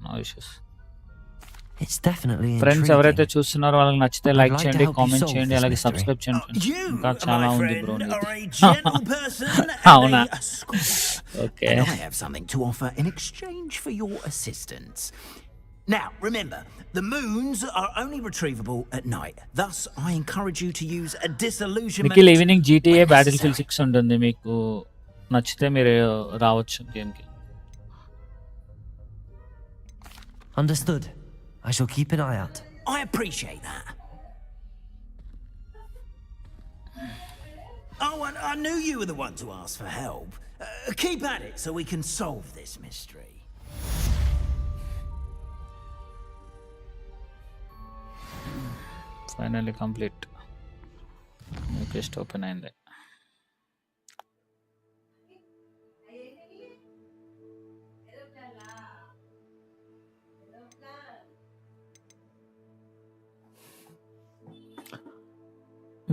No issues. It's definitely friends intriguing. ఎవరైతే చూస్తున్నారో వాళ్ళకి నచ్చితే I'd like like to చేయండి, help you comment solve చేయండి, this అలాగే mystery. సబ్స్క్రైబ్ చేయండి ఫ్రెండ్స్. You, ఇంకా చాలా my ఉంది friend, బ్రో are నీది. a gentle person అవునా? and a scholar. Okay. And I have something to offer in exchange for your assistance. Now, remember, the moons are only retrievable at night. Thus, I encourage you to use a disillusionment. Nikhil evening GTA when Battlefield necessary. 6 ఉంటుంది. మీకు నచ్చితే మీరు రావచ్చు గేమ్కి. Understood. I shall keep an eye out. I appreciate that. Oh, I knew you were the one to ask for help. Keep at it so we can solve this mystery. Finally complete. New quest open అయింది.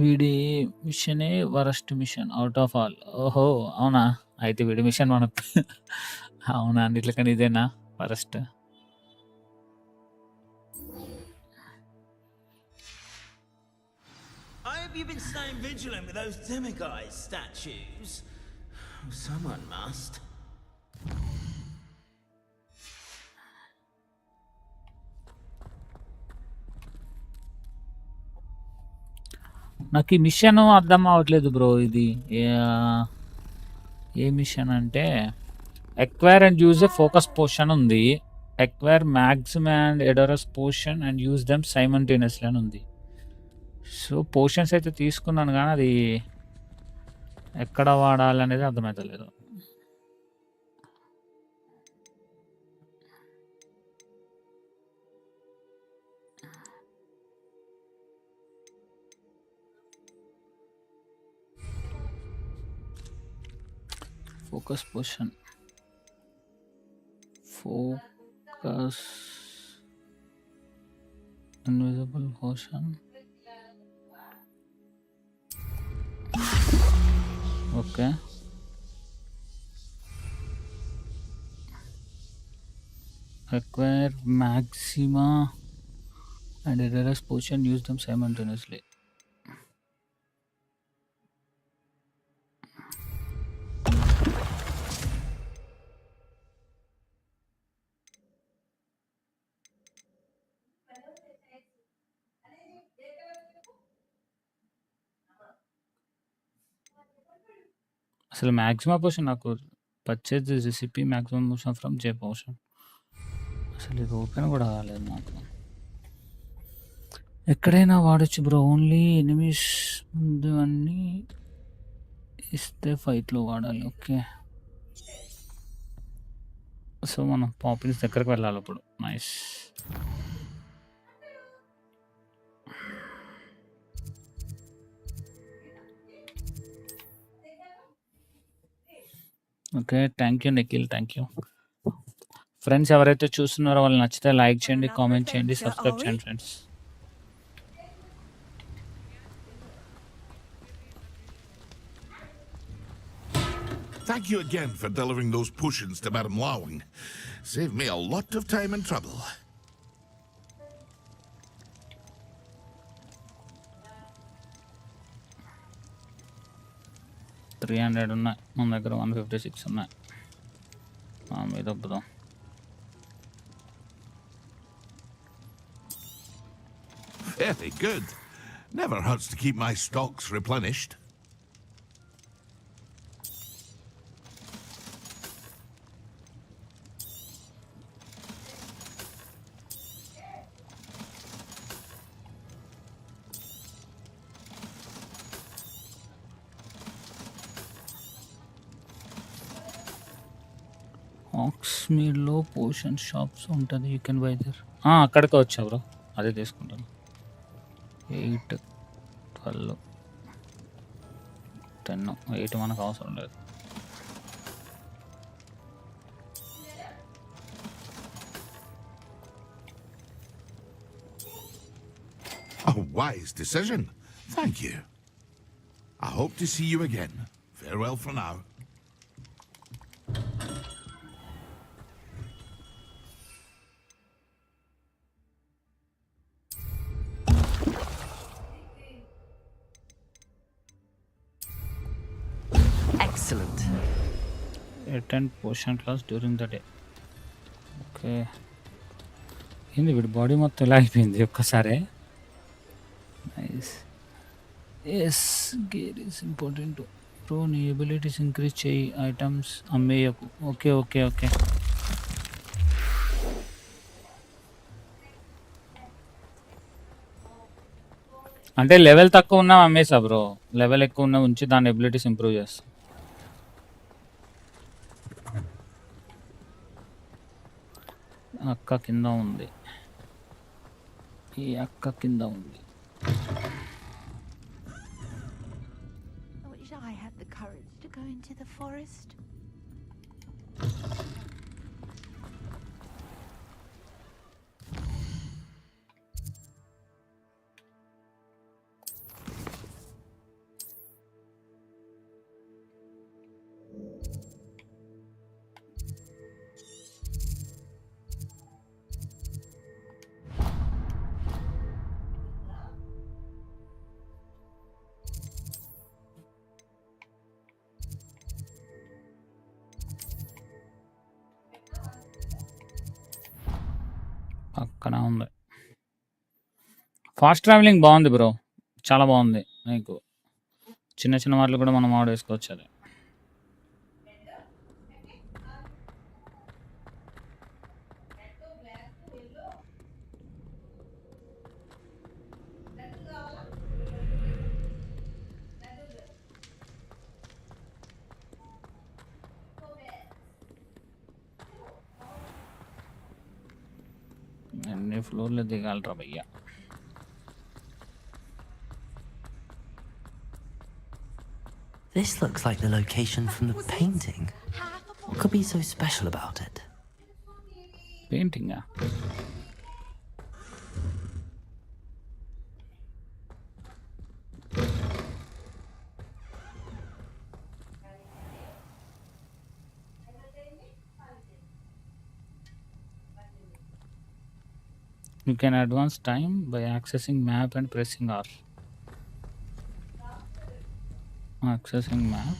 వీడి మిషనే worst mission out of all. ఓహో అవునా? అయితే వీడి మిషన్ మన అవునా అన్నిట్లకని ఇదేనా worst? I hope you've been staying vigilant with those demiguise statues. Someone must. నాకు ఈ మిషన్ అర్థం అవ్వట్లేదు బ్రో. ఇది ఏ మిషన్ అంటే acquire and use a focus potion ఉంది. Acquire maxima and edurus potion and use them simultaneously అని ఉంది. సో పోర్షన్స్ అయితే తీసుకున్నాను కానీ అది ఎక్కడ వాడాలనేది అర్థమవుతలేదు. Focus position, focus invisible portion. Okay, acquire maxima and errors position, use them simultaneously. అసలు మ్యాక్సిమా పోర్షన్ నాకు purchase this recipe maximum portion from J portion. అసలు ఇది ఓపెన్ కూడా కాలేదు నాకు. ఎక్కడైనా వాడచ్చు బ్రో, ఓన్లీ ఎనిమీస్ ముందు అన్నీ ఇస్తే ఫైట్లో వాడాలి. ఓకే, సో మనం పాపిన్స్ దగ్గరకు వెళ్ళాలి ఇప్పుడు. Nice. Okay, thank you Nikhil, thank you. Friends ఎవరైతే చూస్తున్నారో వాళ్ళు నచ్చితే లైక్ చేయండి, కామెంట్ చేయండి, సబ్స్క్రైబ్ చేయండి friends. Thank you again for delivering those potions to Madame Lawing. Saved me a lot of time and trouble. $300 ఉన్నాయి మన దగ్గర, 156 ఉన్నాయి. మీద ఒప్పుదాం. Very good. Never hurts to keep my stocks replenished. ఆక్స్మీడ్లో పోషన్ షాప్స్ ఉంటుంది, you can buy there. అక్కడికి వచ్చా బ్రో, అదే తీసుకుంటాను. 8, 12 10 8 మనకు అవసరం లేదు. A wise decision. Thank you. I hope to see you again. Farewell for now. Excellent. Attend potion class during the day. Okay ఏంది వీడి బాడీ మొత్తం ఇలా అయిపోయింది ఒక్కసారి. Nice. As gear is important. Bro నీ ఎబిలిటీస్ ఇంక్రీజ్ చేయి, items అమ్మేయకు. Okay okay okay. అంటే లెవెల్ తక్కువ ఉన్నా అమ్మేసా బ్రో, లెవెల్ ఎక్కువ ఉన్న ఉంచి దాని ఎబిలిటీస్ ఇంప్రూవ్ చేస్తా. అక్క కింద ఉంది, ఈ అక్క కింద ఉంది. I wish I had the courage to go into the forest. పక్కన ఉంది. ఫాస్ట్ ట్రావెలింగ్ బాగుంది బ్రో, చాలా బాగుంది. నీకు చిన్న చిన్న వాటిలో కూడా మనం ఆర్డర్ వేసుకోవచ్చు. అది ఎన్ని ఫ్లోర్లు దిగాలరా భయ్యా. This looks like the location from the painting. What could be so special about it? Painting? You can advance time by accessing map and pressing R. Accessing map.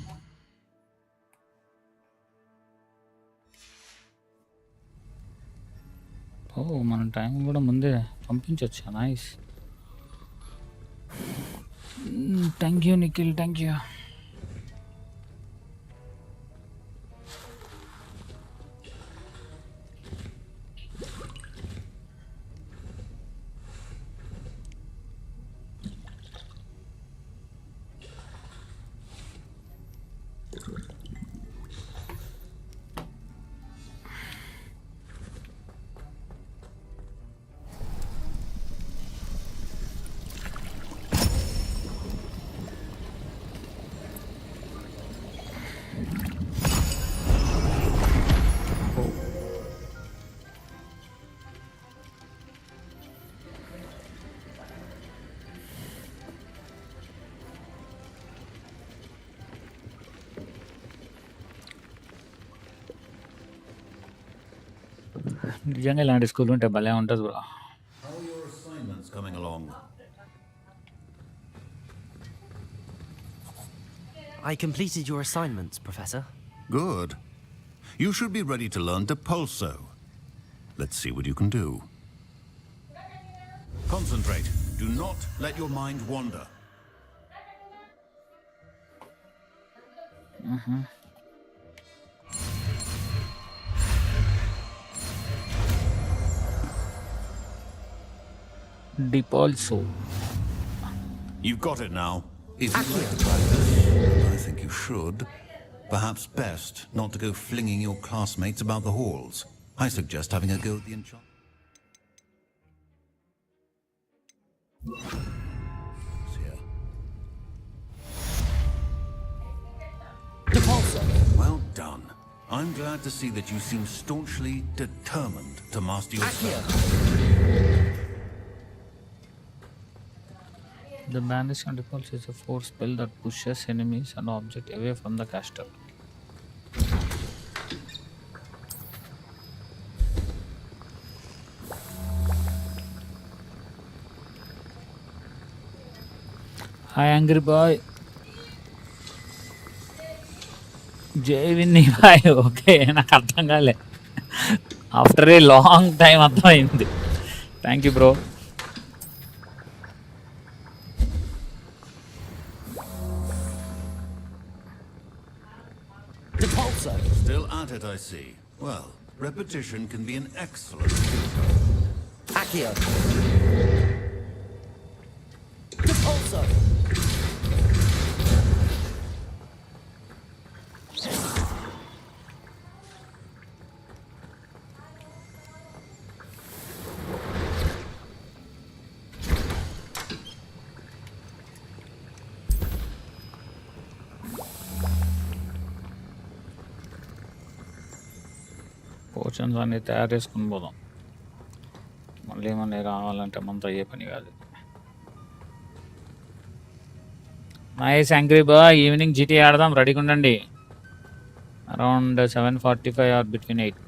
Oh, మన టైం కూడా ముందే పంపించొచ్చా. Nice. Thank you Nikhil, thank you. నిజంగా ఇలాంటి school ఉంటే భలే ఉంటుంది bro. How are your assignments coming along? I completed your assignments, Professor. Good. You should be ready to learn Depulso. Let's see what you can do. Concentrate. Do not let your mind wander. Depulso. You've got it now. If you'd like to practice, I think you should. Perhaps best not to go flinging your classmates about the halls. I suggest having a go at the enchant. Here. I'm glad to see that you seem staunchly determined to master your spell. The Banish and Repulse is a force spell that pushes enemies and objects away from the caster. Hi, angry boy. Jay Vinny bhai, okay, నాకు అర్థం కాలే. After a long time అర్థమైంది. Thank you, bro. Still at it, I see. Well, repetition can be an excellent tutor. Accio. Repulso. Portions అన్ని తయారు చేసుకుని పోదాం. మళ్ళీ మళ్ళీ రావాలంటే మనతో అయ్యే పని కాదు. Nice angry boy. Evening GT ఆడదాం, రెడీగా ఉండండి. Around 7:45 or between 8.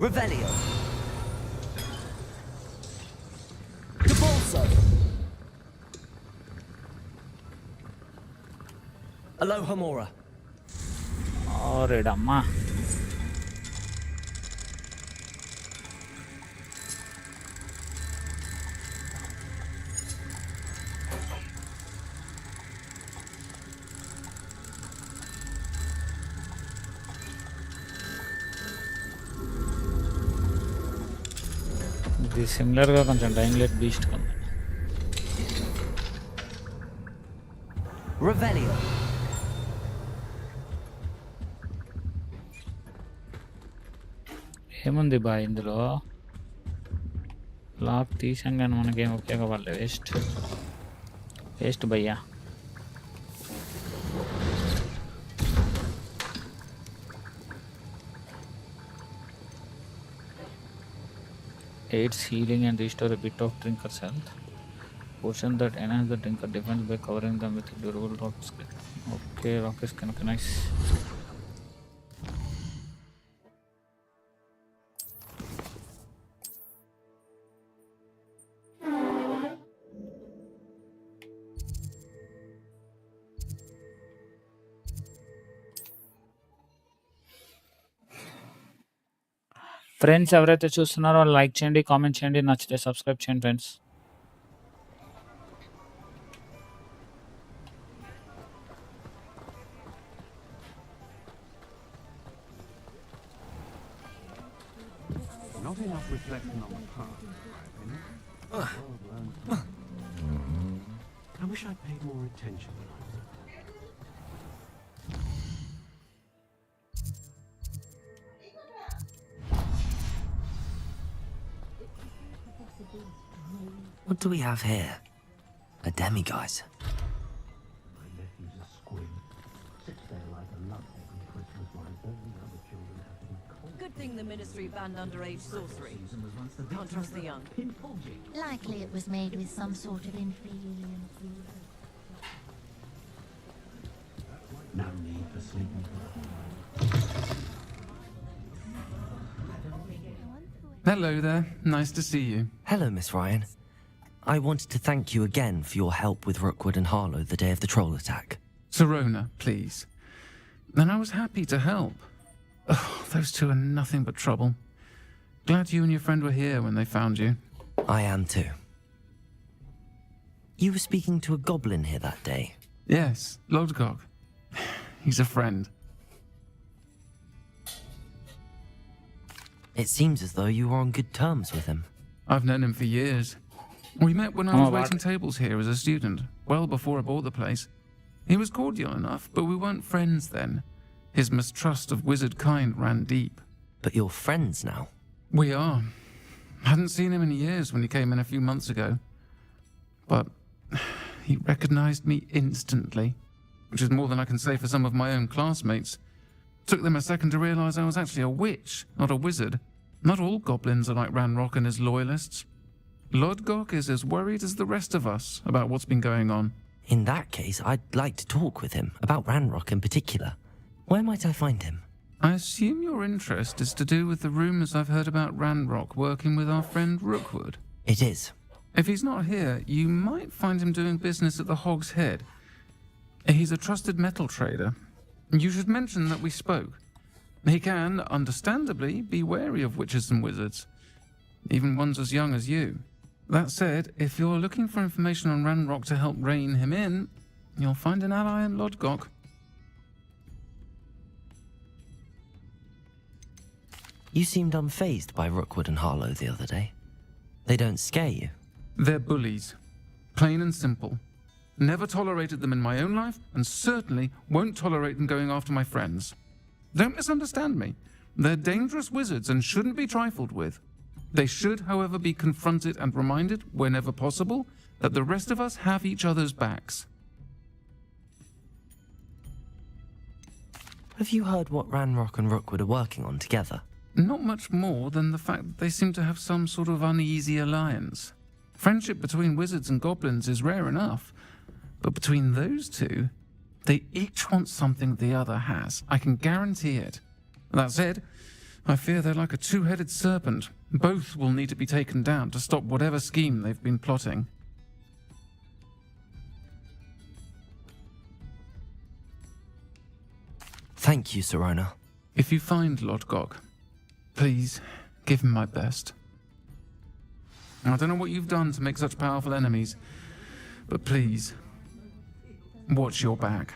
Revelio. Debolso. Aloha Mora. Oredamma. ఇది సిమిలర్గా కొంచెం డైంగ్లెట్ బీస్ట్ ఉంది. Revelio. ఏముంది బా ఇందులో? లాక్ తీసాం కానీ మనకేం ఉపయోగపడలేదు. వేస్ట్ భయ్యా. Aids healing and restore a bit of drinker's health. Portion that enhance the drinker defense by covering them with a durable rock skin. Okay, rock skin, okay, nice. Friends ఎవరైతే చూస్తున్నారో వాళ్ళు like చేయండి, comment చేయండి, నచ్చితే subscribe చేయండి friends. Not enough reflection on the past. I wish I'd paid more attention when I was a What do we have here? A demiguise. My nephew's a squib. Sits there like a luthead on Christmas while all the other children have to be cold. Good thing the ministry banned underage sorcery. Can't trust the young. Likely it was made with some sort of inferior. No need for sleeping. Hello there. Nice to see you. Hello, Miss Ryan. I wanted to thank you again for your help with Rookwood and Harlow the day of the troll attack. Serona, please. And I was happy to help. Oh, those two are nothing but trouble. Glad you and your friend were here when they found you. I am too. You were speaking to a goblin here that day. Yes, Lodgok. He's a friend. It seems as though you were on good terms with him. I've known him for years. We met when I was Oh, what? waiting tables here as a student, well before I bought the place. He was cordial enough, but we weren't friends then. His mistrust of wizard kind ran deep. But you're friends now? We are. Hadn't seen him in years when he came in a few months ago. But he recognized me instantly, which is more than I can say for some of my own classmates. Took them a second to realize I was actually a witch, not a wizard. Not all goblins are like Ranrock and his loyalists. Lodgok is as worried as the rest of us about what's been going on. In that case, I'd like to talk with him, about Ranrock in particular. Where might I find him? I assume your interest is to do with the rumors I've heard about Ranrock working with our friend Rookwood. It is. If he's not here, you might find him doing business at the Hog's Head. He's a trusted metal trader. You should mention that we spoke. He can, understandably, be wary of witches and wizards, even ones as young as you. That said, if you're looking for information on Ranrock to help rein him in, you'll find an ally in Lodgok. You seemed unfazed by Rookwood and Harlow the other day. They don't scare you? They're bullies. Plain and simple. Never tolerated them in my own life, and certainly won't tolerate them going after my friends. Don't misunderstand me. They're dangerous wizards and shouldn't be trifled with. They should, however, be confronted and reminded, whenever possible, that the rest of us have each other's backs. Have you heard what Ranrock and Rookwood are working on together? Not much more than the fact that they seem to have some sort of uneasy alliance. Friendship between wizards and goblins is rare enough, but between those two, they each want something the other has. I can guarantee it. That said, I fear they're like a two-headed serpent. Both will need to be taken down to stop whatever scheme they've been plotting. Thank you, Serona. If you find Lodgok, please give him my best. I don't know what you've done to make such powerful enemies, but please, watch your back.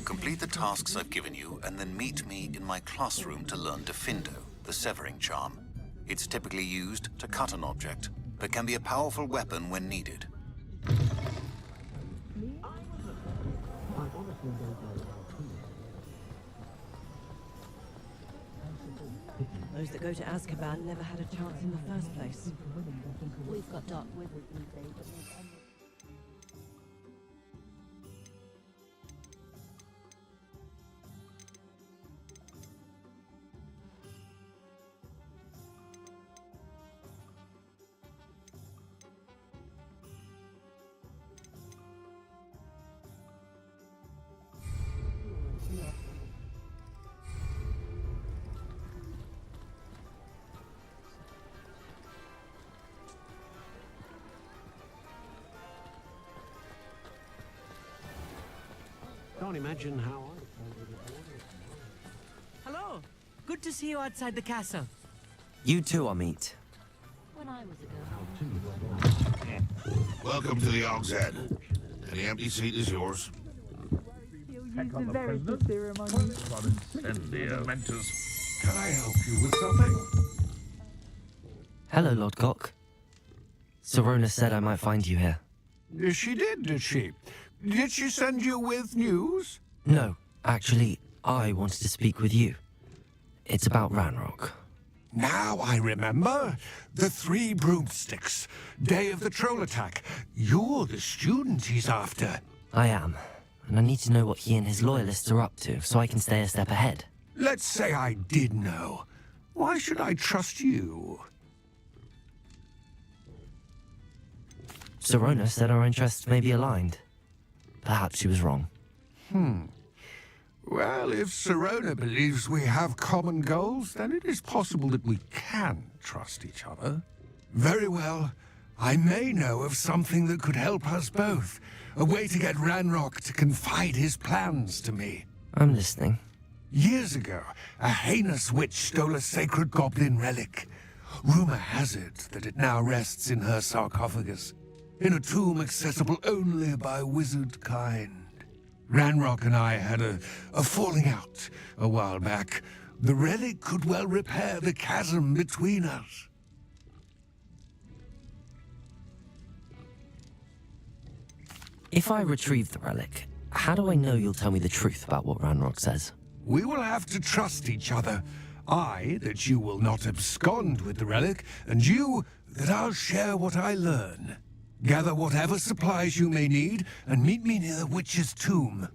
Complete the tasks I've given you, and then meet me in my classroom to learn Defindo, the severing charm. It's typically used to cut an object, but can be a powerful weapon when needed. Those that go to Azkaban never had a chance in the first place. We've got dark wizards these days, but there's only... Can't imagine how Hello. Good to see you outside the castle. You too, Amit. When I was a girl. Welcome to the Hog's Head. Any empty seat is yours. Can I help you with something? Hello, Lodgok. Serona said I might find you here. She did she? Did she send you with news? No, actually, I wanted to speak with you. It's about Ranrock. Now I remember. The 3 broomsticks. Day of the troll attack. You're the student he's after. I am, and I need to know what he and his loyalists are up to so I can stay a step ahead. Let's say I did know. Why should I trust you? Serona said our interests may be aligned. Perhaps she was wrong. Well, if Serona believes we have common goals, then it is possible that we can trust each other. Very well. I may know of something that could help us both. A way to get Ranrock to confide his plans to me. I'm listening. Years ago, a heinous witch stole a sacred goblin relic. Rumor has it that it now rests in her sarcophagus, in a tomb accessible only by wizard kind. Ranrock and I had a falling out a while back. The relic could well repair the chasm between us. If I retrieve the relic, how do I know you'll tell me the truth about what Ranrock says? We will have to trust each other. I, that you will not abscond with the relic, and you, that I'll share what I learn. Gather whatever supplies you may need, and meet me near the witch's tomb.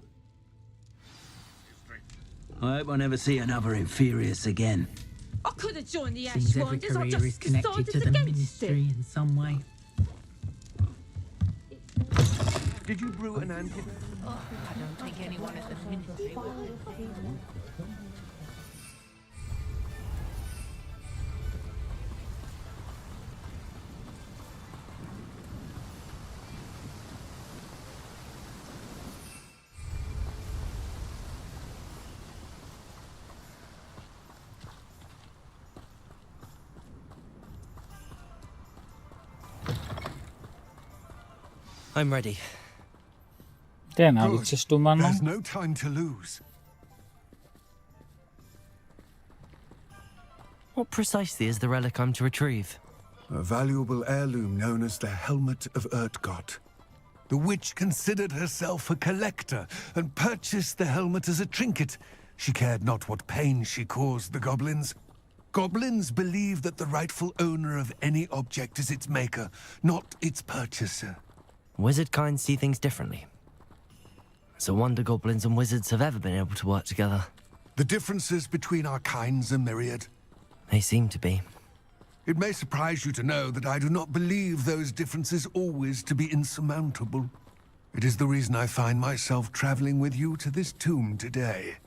I hope I never see another Inferius again. I could have joined the Seems every Ashwinders, I career just is connected decided to the against ministry in some way. Did you brew an antidote? Oh, I don't think anyone at the ministry will. I'm ready. Then I Good. just do man. There's no time to lose. What precisely is the relic I'm to retrieve? A valuable heirloom known as the Helmet of Urtgott. The witch considered herself a collector and purchased the helmet as a trinket. She cared not what pain she caused the goblins. Goblins believe that the rightful owner of any object is its maker, not its purchaser. Wizard kind see things differently. It's a wonder goblins and wizards have ever been able to work together. The differences between our kinds are myriad. They seem to be. It may surprise you to know that I do not believe those differences always to be insurmountable. It is the reason I find myself traveling with you to this tomb today.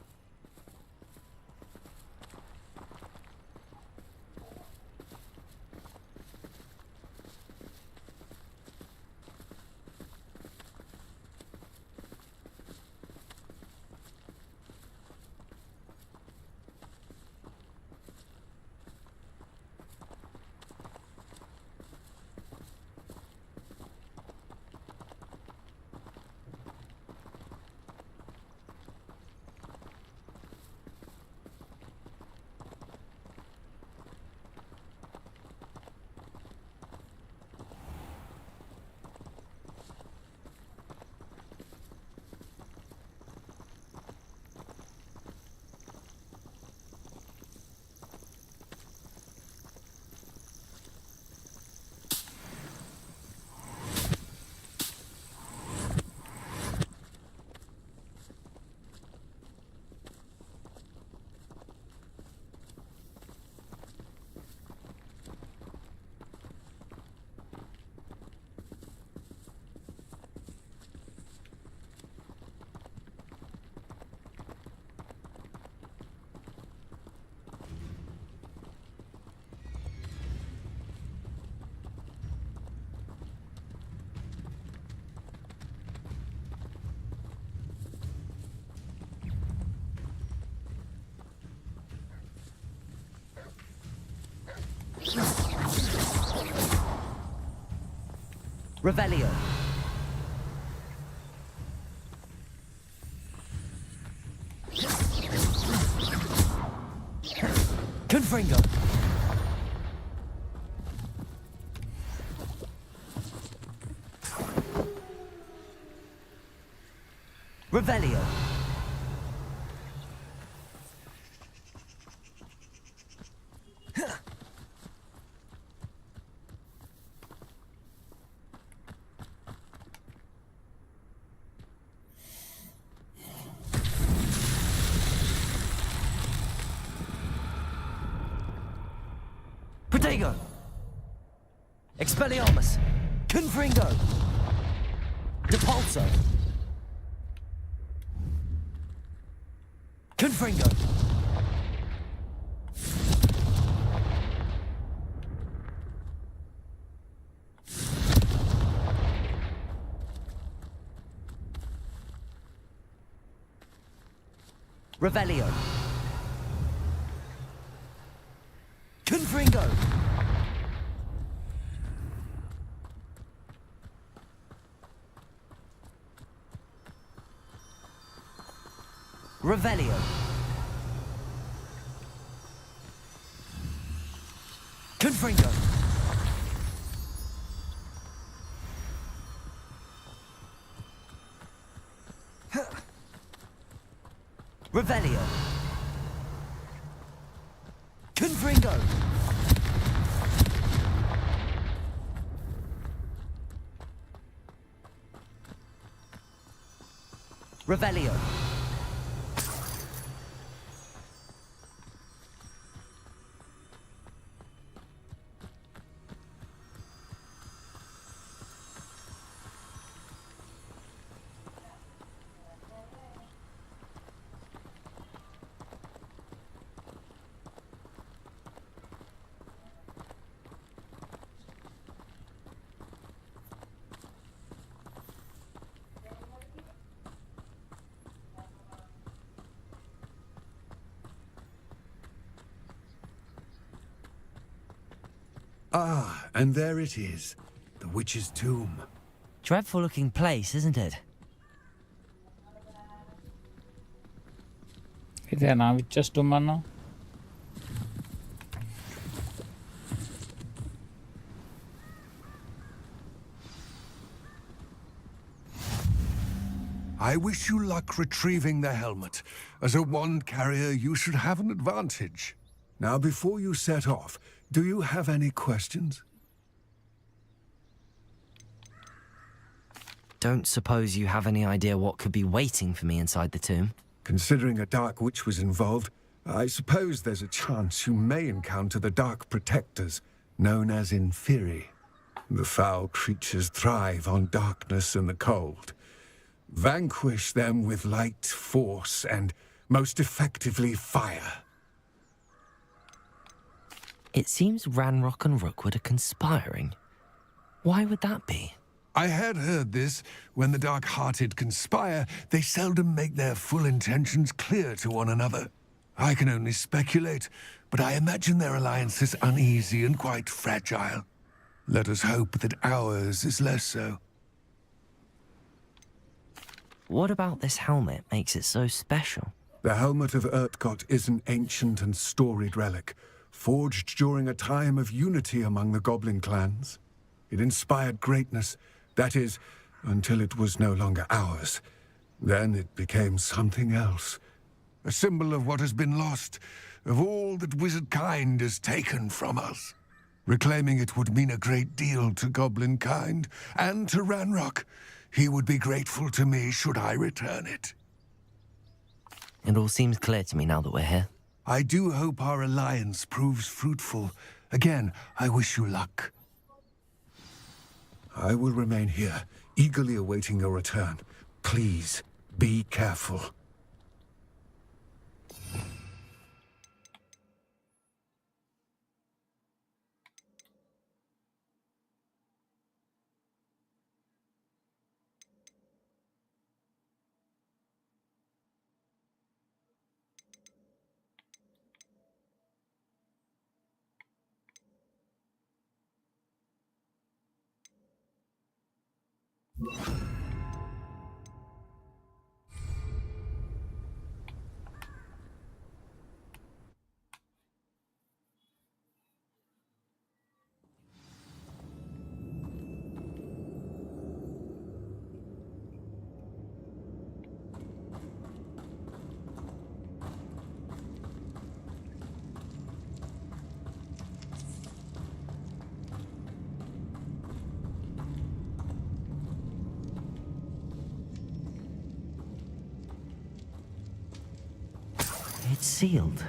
Revelio. Confringo. Revelio. Protego. Expelliarmus. Confringo. Depulso. Confringo. Revelio. Confringo. Revelio. Confringo. Revelio. Confringo. Revelio. Ah, and there it is. The witch's tomb. Dreadful looking place, isn't it? ఇదేనా విచ్చేస్తుమ్మన్నా? I wish you luck retrieving the helmet. As a wand carrier, you should have an advantage. Now, before you set off, do you have any questions? Don't suppose you have any idea what could be waiting for me inside the tomb? Considering a Dark Witch was involved, I suppose there's a chance you may encounter the Dark Protectors, known as Inferi. The foul creatures thrive on darkness and the cold. Vanquish them with light, force, and, most effectively, fire. It seems Ranrock and Rookwood are conspiring. Why would that be? I had heard this. When the dark-hearted conspire, they seldom make their full intentions clear to one another. I can only speculate, but I imagine their alliance is uneasy and quite fragile. Let us hope that ours is less so. What about this helmet makes it so special? The helmet of Urtkot is an ancient and storied relic, forged during a time of unity among the goblin clans. It inspired greatness, that is, until it was no longer ours. Then it became something else. A symbol of what has been lost, of all that wizard kind has taken from us. Reclaiming it would mean a great deal to goblin kind, and to Ranrock. He would be grateful to me should I return it. It all seems clear to me now that we're here. I do hope our alliance proves fruitful. Again, I wish you luck. I will remain here, eagerly awaiting your return. Please, be careful. It's sealed.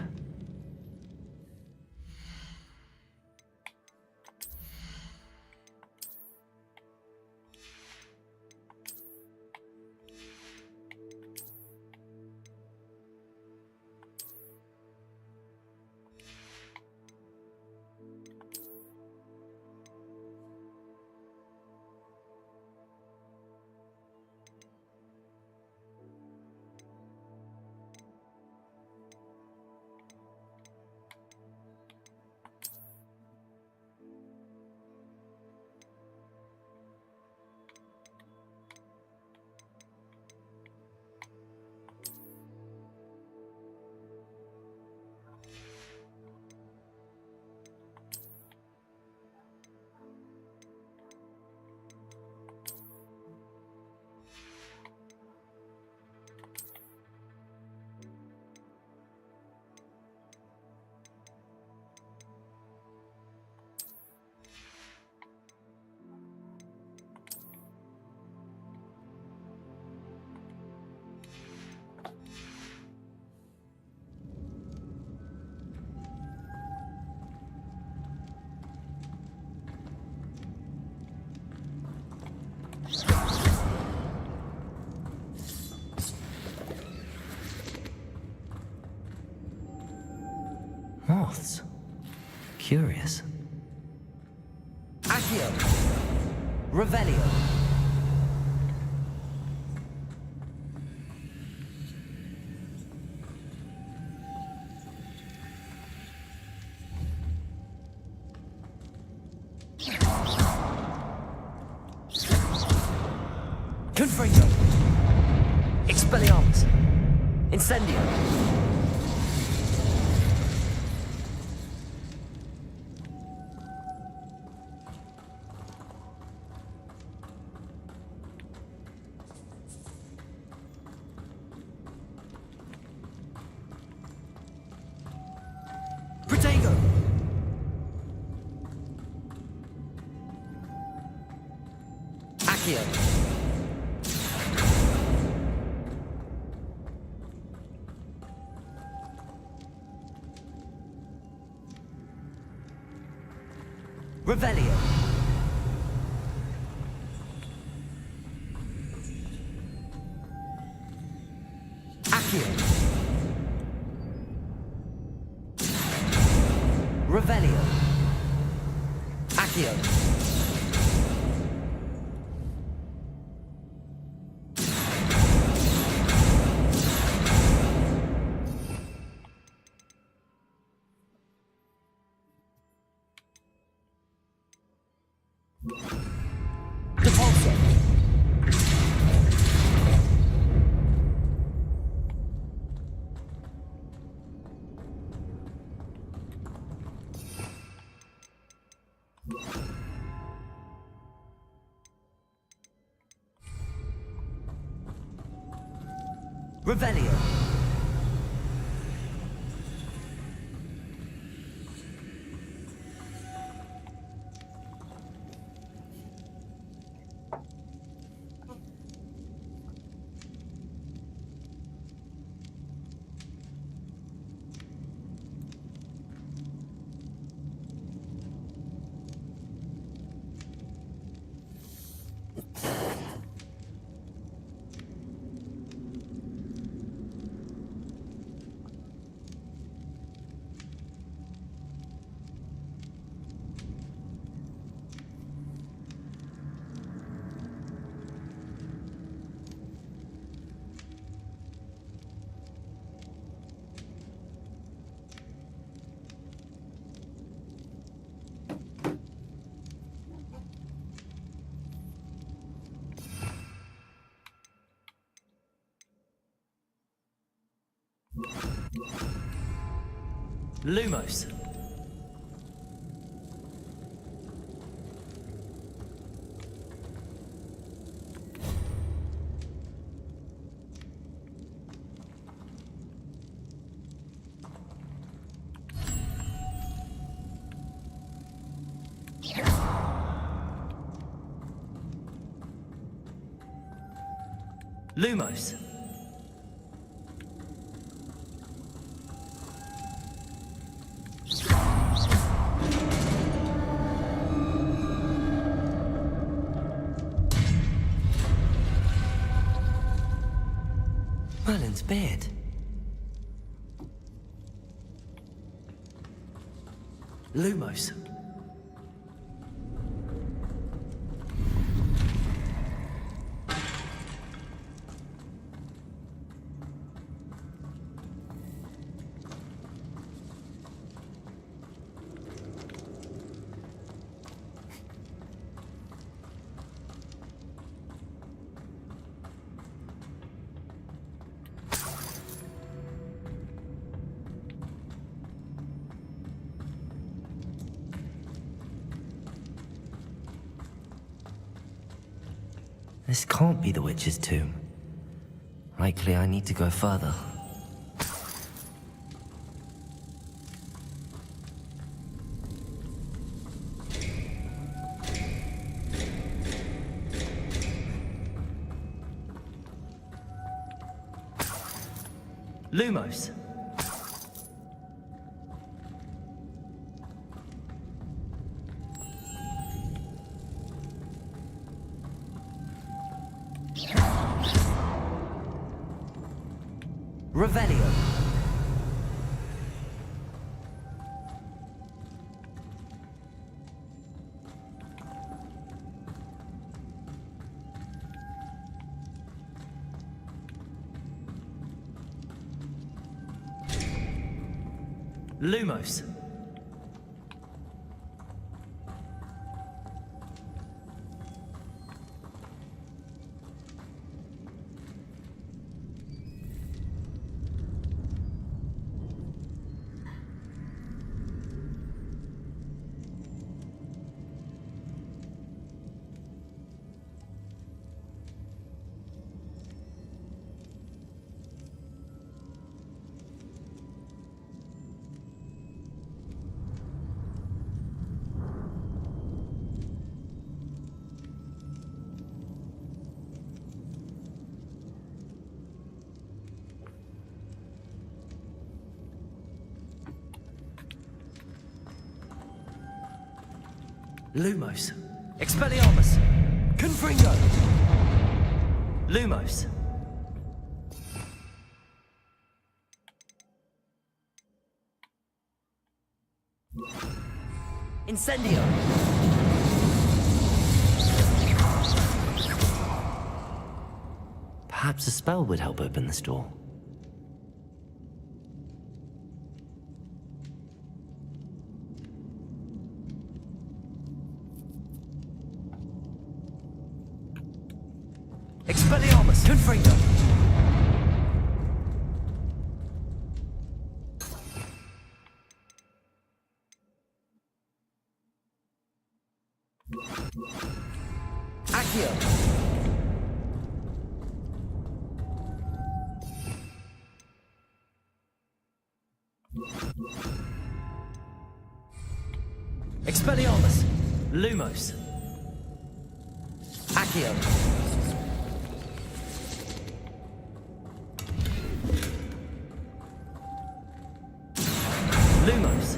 Moths. Curious. Accio. Revelio. Confringo. Expelliarmus. Incendio. Protego. Accio. Revelio. Accio. Revelio. Accio. Depulso. Revelio. Lumos. Lumos. Merlin's beard. Lumos. This can't be the witch's tomb. Likely I need to go further. Lumos. Revelio. Lumos. Lumos. Expelliarmus. Confringo. Lumos. Incendio. Perhaps a spell would help open this door. Expelliarmus. Confringo. Accio. Expelliarmus. Lumos. Accio. Lumos.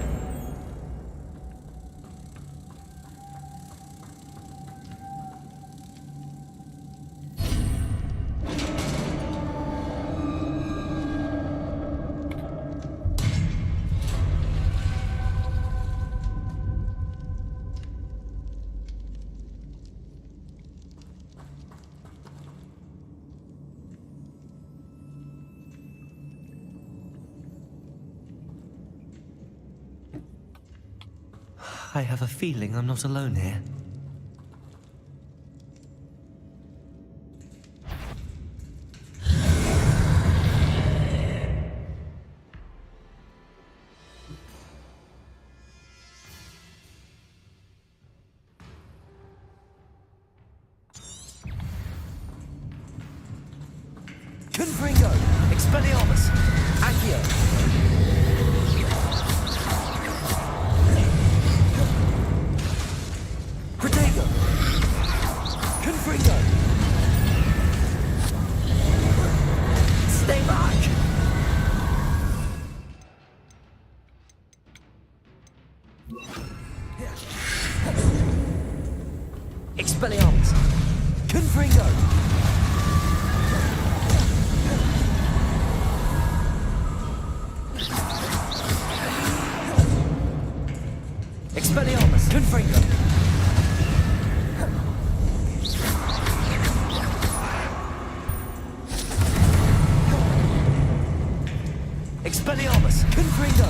I have a feeling I'm not alone here. Confringo. Expelliarmus. Accio. Confringo! Stay back! Expelliarmus! Confringo! Expelliarmus! Confringo! Expelliarmus! Confringo!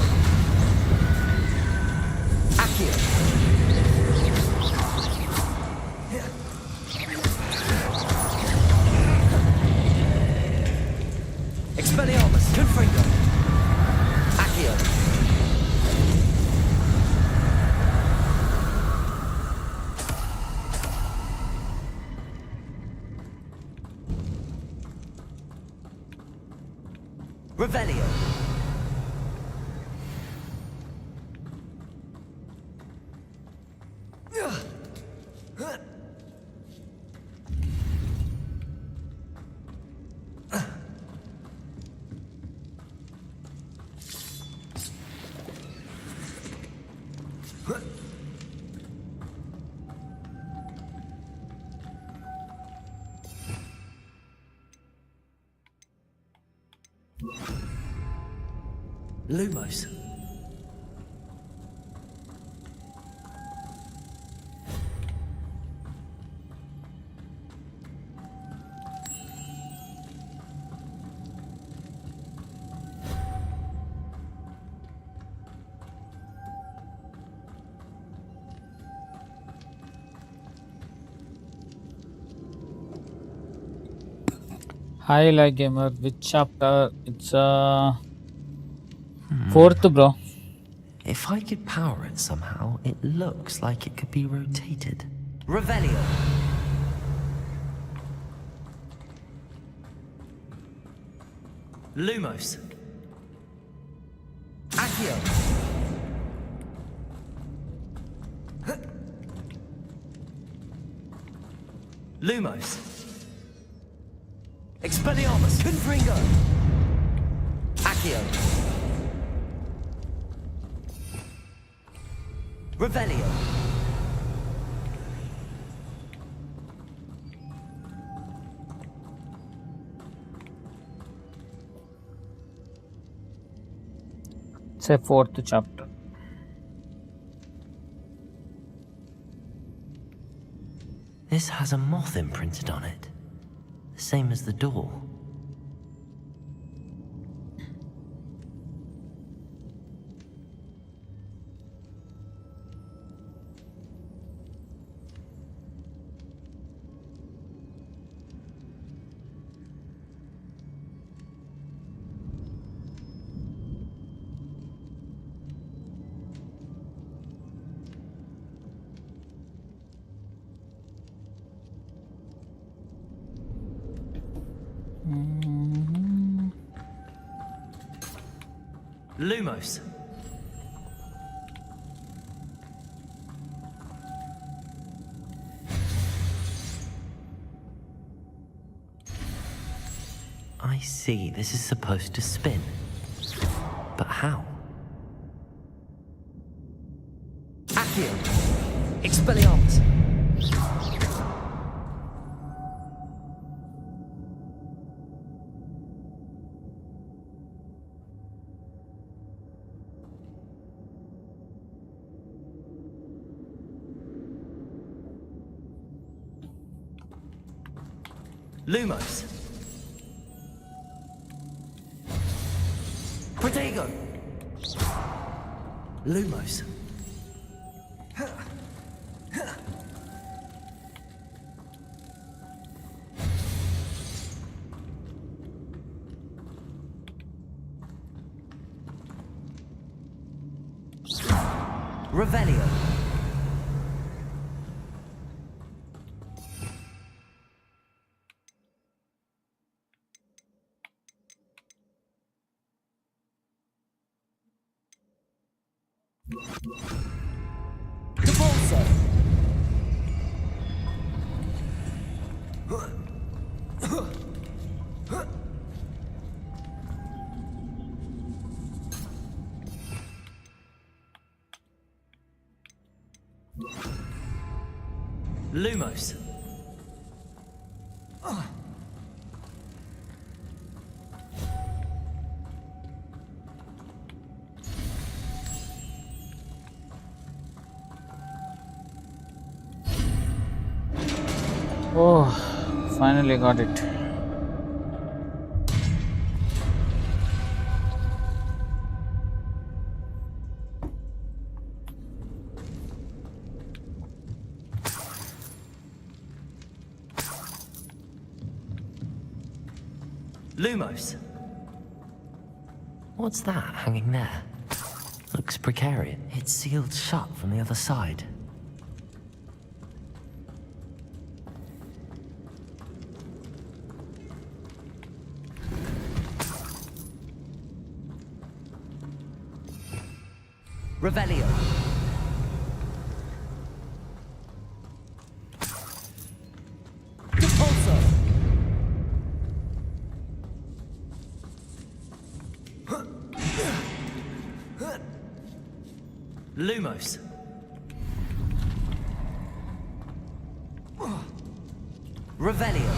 Accio! Expelliarmus! Confringo! Accio! Revelio! Lumos. Hi, like gamer. Which chapter? It's fourth, bro. If I could power it somehow, it looks like it could be rotated. Revelio. Lumos. Accio. Lumos. Expelliarmus. Confringo. Accio. Revelio. It's a fourth chapter. This has a moth imprinted on it. The same as the door. Lumos. I see. This is supposed to spin. But how? Accio. Expelliarmus. Lumos. Protego. Lumos. Revelio. Corsair. Lumos. Oh, finally got it. Lumos. What's that hanging there? Looks precarious. It's sealed shut from the other side. Revelio. Depulso. Lumos. Revelio.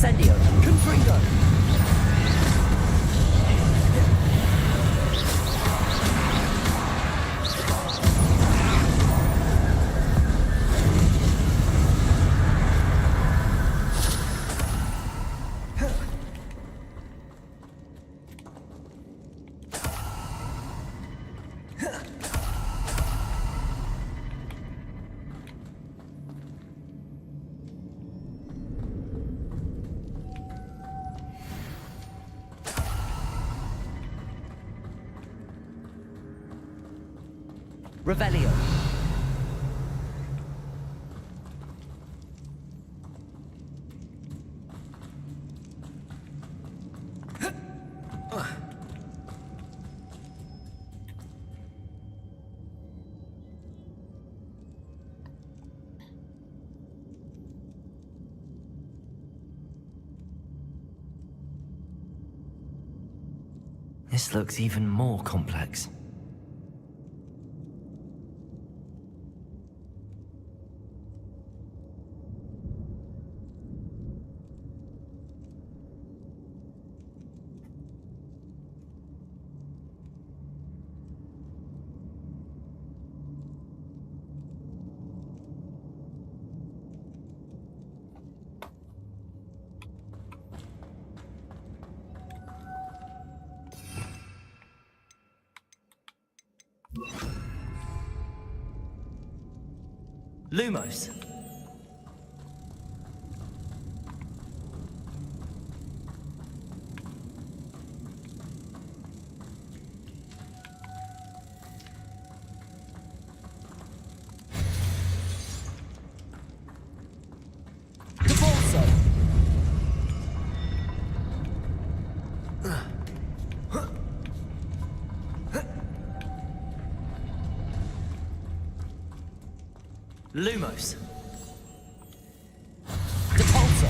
Incendio. Confringo. Revelio. This looks even more complex. Lumos. Lumos. Depulso.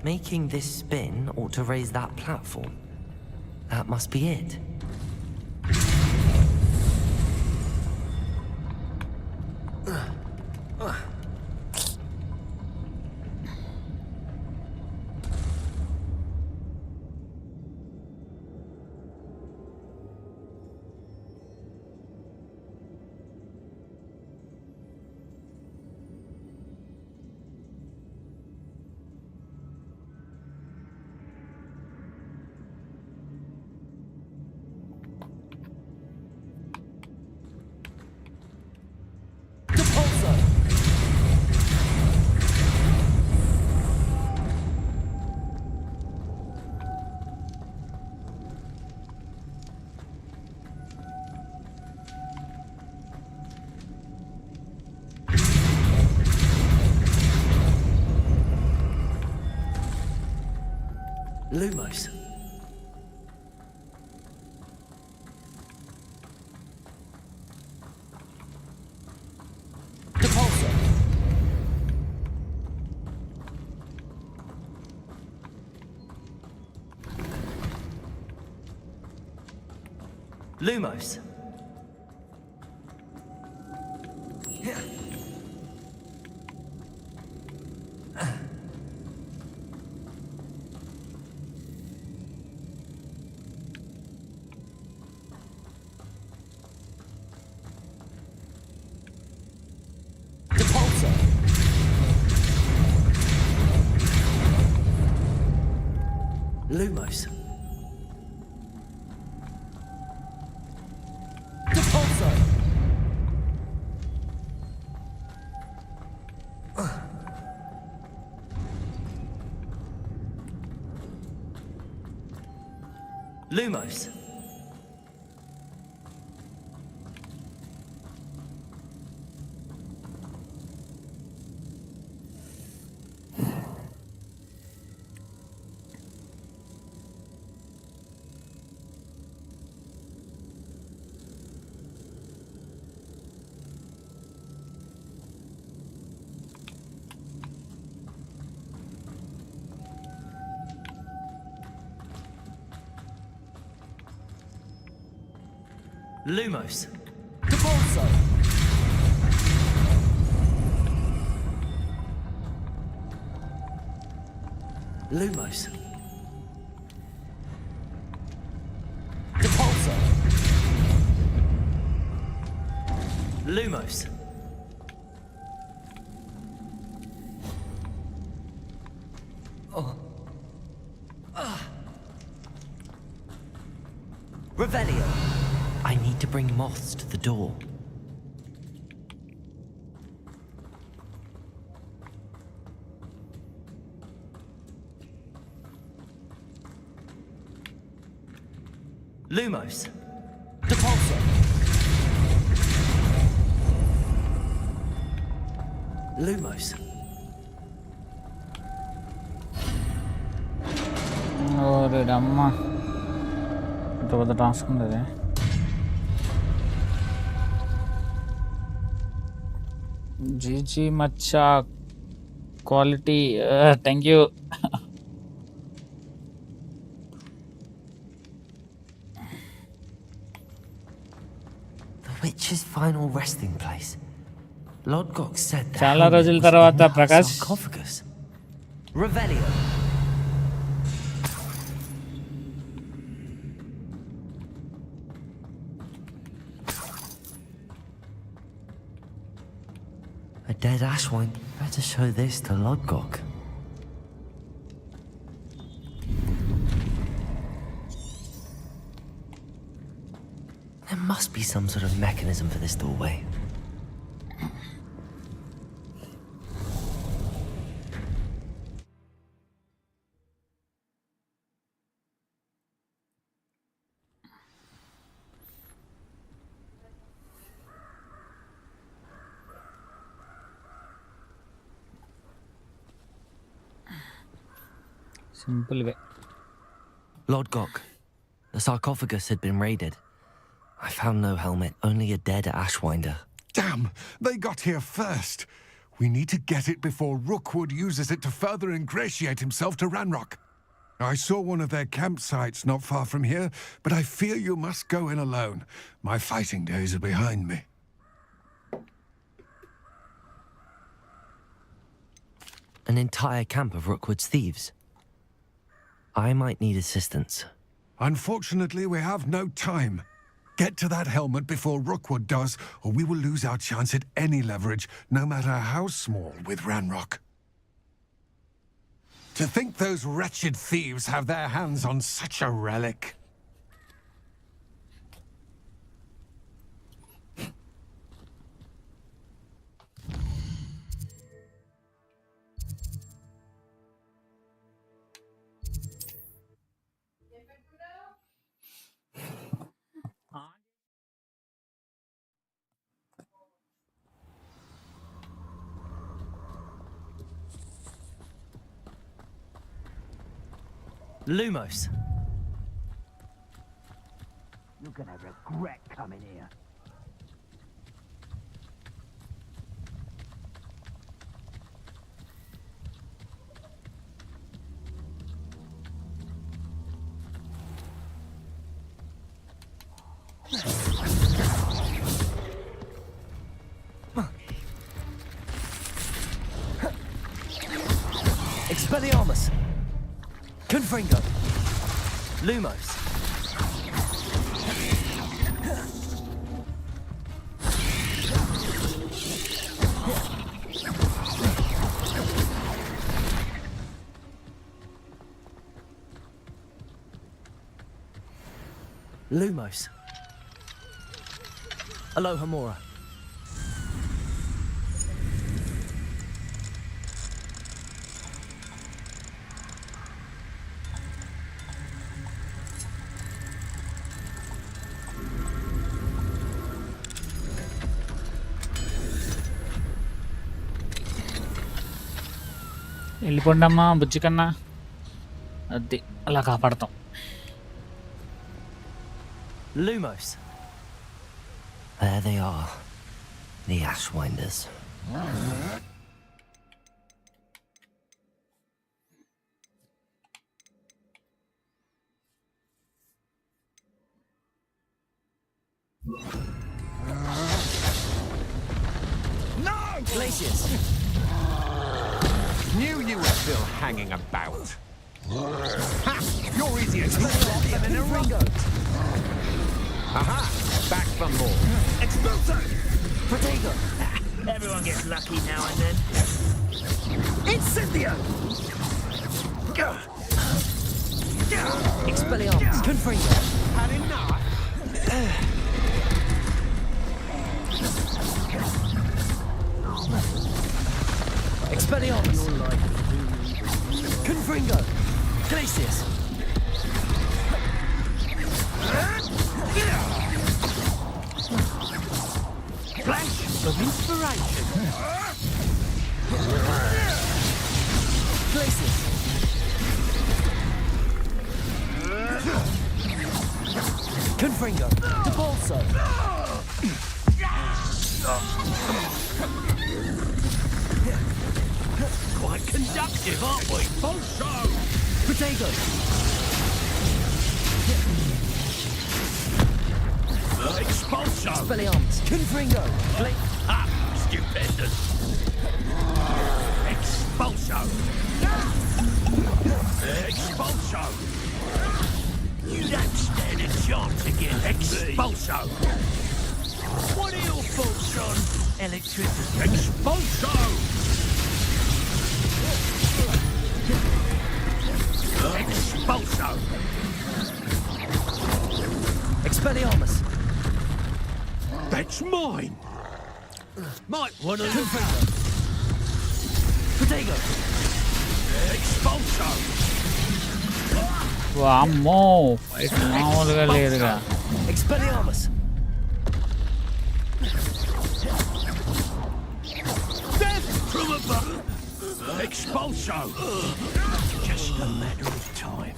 Making this spin ought to raise that platform. That must be it. Lumos. Depulso. Lumos. Lumos. Depulso. Lumos. Lumos. Depulso. Lumos. Depulso. Lumos. Oh. Revelio. I need to bring moths to the door. Lumos. Depulso. Lumos. అమ్మా ఇంత పెద్ద task ఉంది అది. GG Maccha quality thank you. The witch's final resting place. Lodgok said that చాలా రోజుల తర్వాత Prakash sarcophagus. Revelio. A dead ashwine. Better show this to Lodgok. There must be some sort of mechanism for this doorway. Simple way. Lodgok, the sarcophagus had been raided. I found no helmet, only a dead ashwinder. Damn! They got here first. We need to get it before Rookwood uses it to further ingratiate himself to Ranrock. I saw one of their campsites not far from here, but I fear you must go in alone. My fighting days are behind me. An entire camp of Rookwood's thieves. I might need assistance. Unfortunately, we have no time. Get to that helmet before Rookwood does, or we will lose our chance at any leverage, no matter how small, with Ranrock. To think those wretched thieves have their hands on such a relic. Lumos. You're gonna regret coming here. Expelliarmus. Confringo. Lumos. Lumos. Alohomora. వెళ్ళిపోండమ్మా బుజ్జి కన్నా. అది అలా కాపాడతాం. Lumos. There they are. The Ashwinders. Glaciers. Knew you were still hanging about. Ha! You're easier to stop than in a Ringo. Aha! Back for more. Exploso. Protego. Everyone gets lucky now and then. Incendio. Expelliarmus. Confringo. Had enough? Expelliarmus. Confringo. Glacius. Flash of inspiration. Glacius. Confringo. Debolso. Quite conductive, aren't we? Bolso. Protego. Expulso. Expelliarmus. Confringo. Ah, stupendous. Expulso. Expulso. You don't stand a chance again. Expulso. What are your thoughts on electricity? Expulso. Expulso. Expelliarmus. That's mine. Might want to look at Protego. Expulso. వామ్మో fight మామూలుగా లేదుగా. Expelliarmus. Death from above. Expulso. Just a matter of time.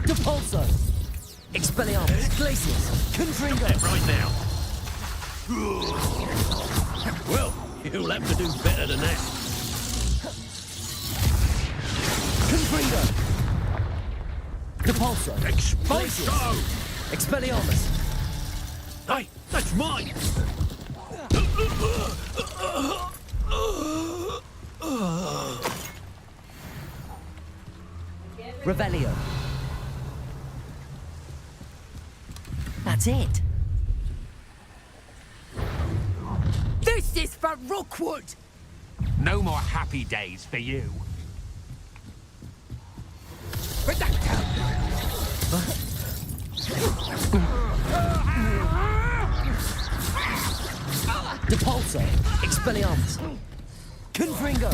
Depulso. Expelliarmus. Glacius. Confringo. Right now. Well, you'll have to do better than that. Confringo. Depulso. Expulso. Expelliarmus. Hey, that's mine. Revelio. That's it. This is for Rookwood. No more happy days for you. Depulso. Expelliarmus. Confringo.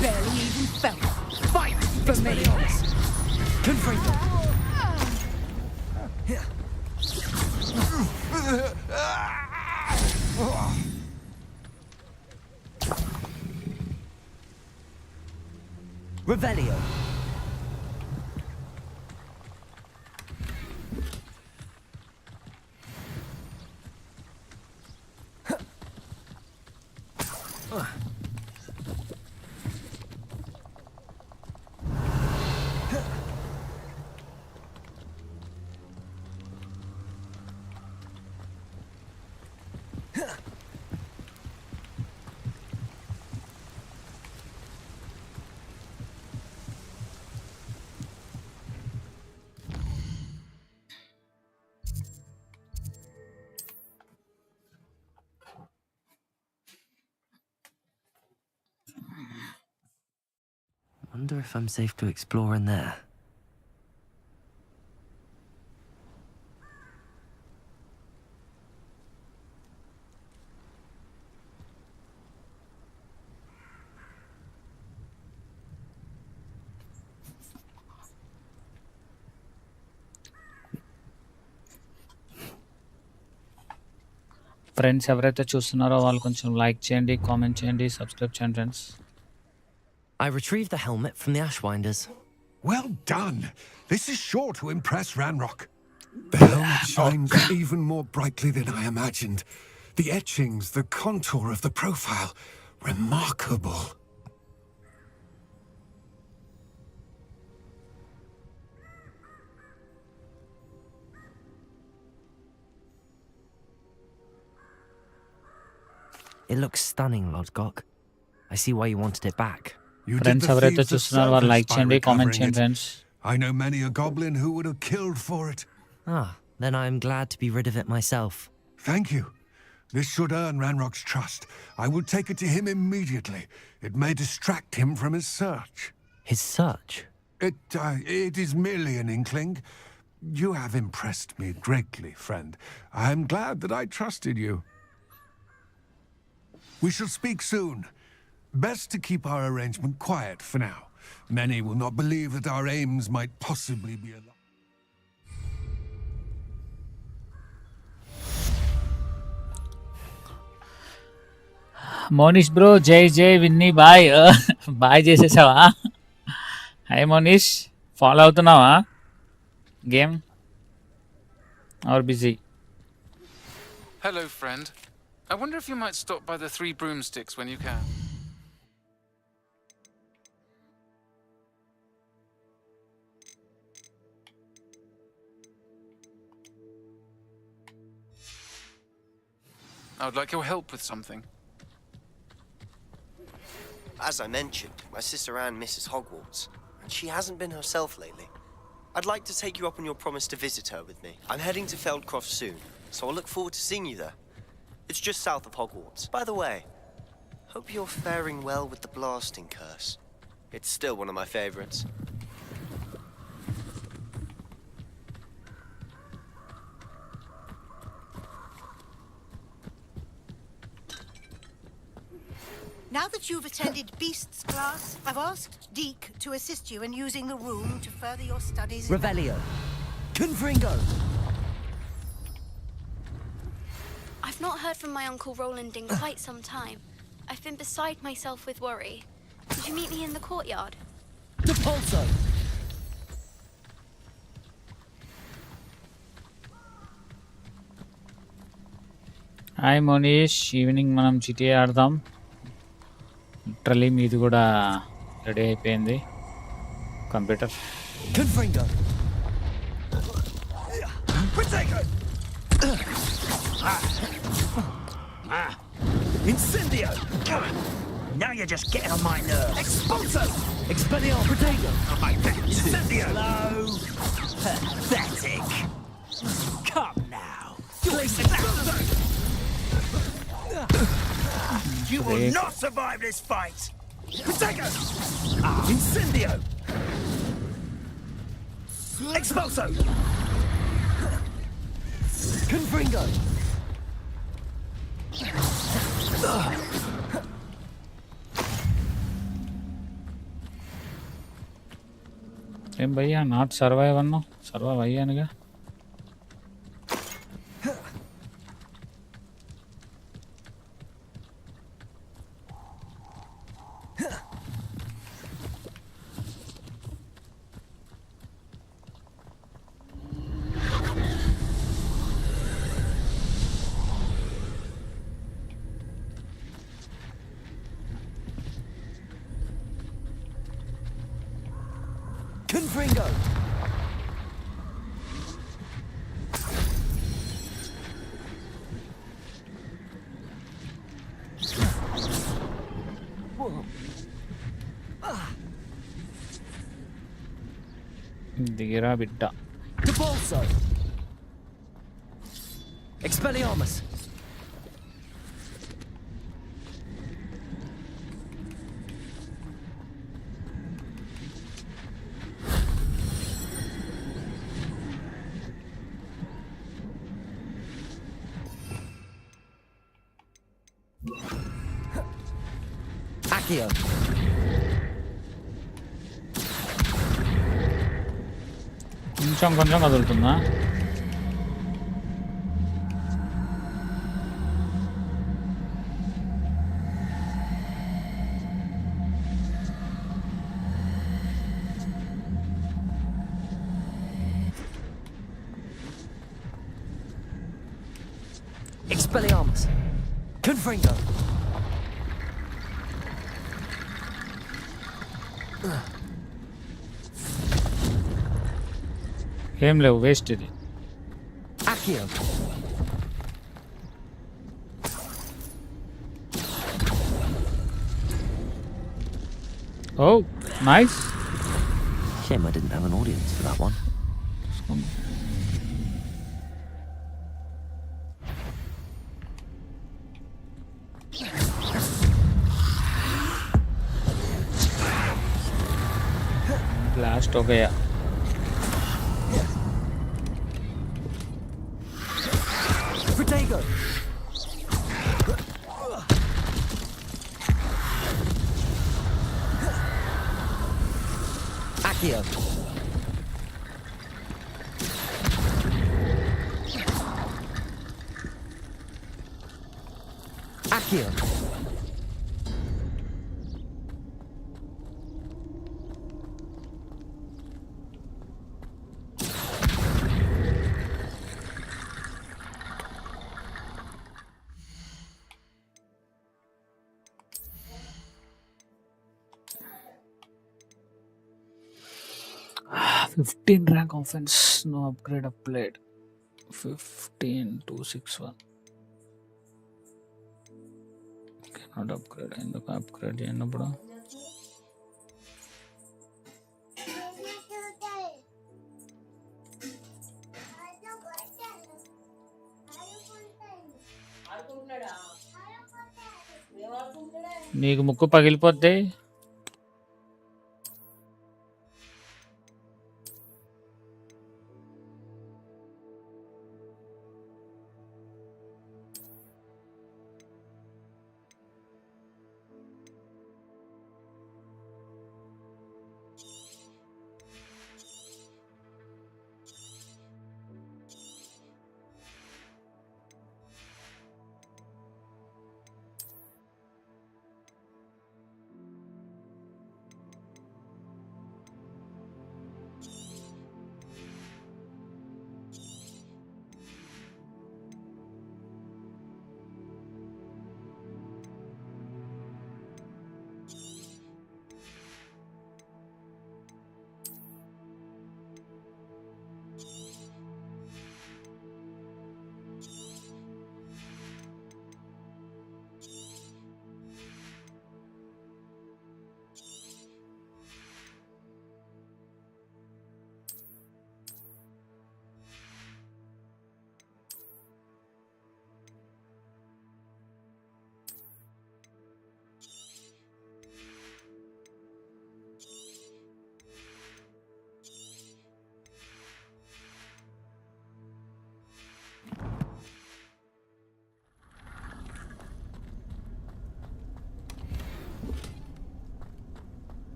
Barely even felt. Fight for me. Confringo. Revelio. Wonder if I'm safe to explore in there. Friends ఎవరైతే చూస్తున్నారో వాళ్ళు కొంచెం like చేయండి, comment చేయండి, subscribe చేయండి friends. I retrieved the helmet from the Ashwinders. Well done. This is sure to impress Ranrock. The helmet shines even more brightly than I imagined. The etchings, the contour of the profile, remarkable. It looks stunning, Lodgok. I see why you wanted it back. Friends ఎవరైతే చూస్తున్నారో వాళ్ళు like చేయండి, comment చేయండి friends. I know many a goblin who would have killed for it. Then I am glad to be rid of it myself. Thank you. This should earn Ranrock's trust. I will take it to him immediately. It may distract him from his search. His search? It is merely an inkling. You have impressed me greatly, friend. I am glad that I trusted you. We shall speak soon. Best to keep our arrangement quiet for now. Many will not believe that our aims might possibly be aligned. Monish bro, జై జై Vinny boy. Buy చేసేసావా? Hi Monish, follow అవుతున్నావా game or busy? Hello, friend. I wonder if you might stop by the 3 broomsticks when you can. I would like your help with something. As I mentioned, my sister Anne misses Hogwarts, and she hasn't been herself lately. I'd like to take you up on your promise to visit her with me. I'm heading to Feldcroft soon, so I'll look forward to seeing you there. It's just south of Hogwarts. By the way, hope you're faring well with the blasting curse. It's still one of my favorites. Now that you've attended Beast's class, I've asked Deke to assist you in using the room to further your studies. Revelio. Confringo. I've not heard from my Uncle Roland in quite some time. I've been beside myself with worry. Could you meet me in the courtyard? Depulso. Hi Monish, evening మనం GTA ఆడదాం. Literally మీది కూడా ready అయిపోయింది computer. Confringo. Incendio! Now you're just getting on my nerves. Expulso! Expelliarmus Protego. Incendio! Slow. Pathetic. Come now. You will not survive this fight. Protego! Incendio! Expulso! Confringo. ఏం భయ్యా, not survive అన్నావు? Survive అయ్యానుగా. Confringo. దిగిరా బిడ్డ. Depulso. Expelliarmus. Accio. కొంచెం కొంచెం కదులుతుందా? Expelliarmus. Confringo. ఏం లేవు, waste ఇది. Accio. Oh, nice. Shame I didn't have an audience for that one. Blast हो गया. Protego! Accio. Accio. Ah, 15 rank offense, no upgrade applied. 15261. Cannot upgrade. ఎందుకు upgrade చేయనప్పుడు నీకు ముక్కు పగిలిపోద్ది.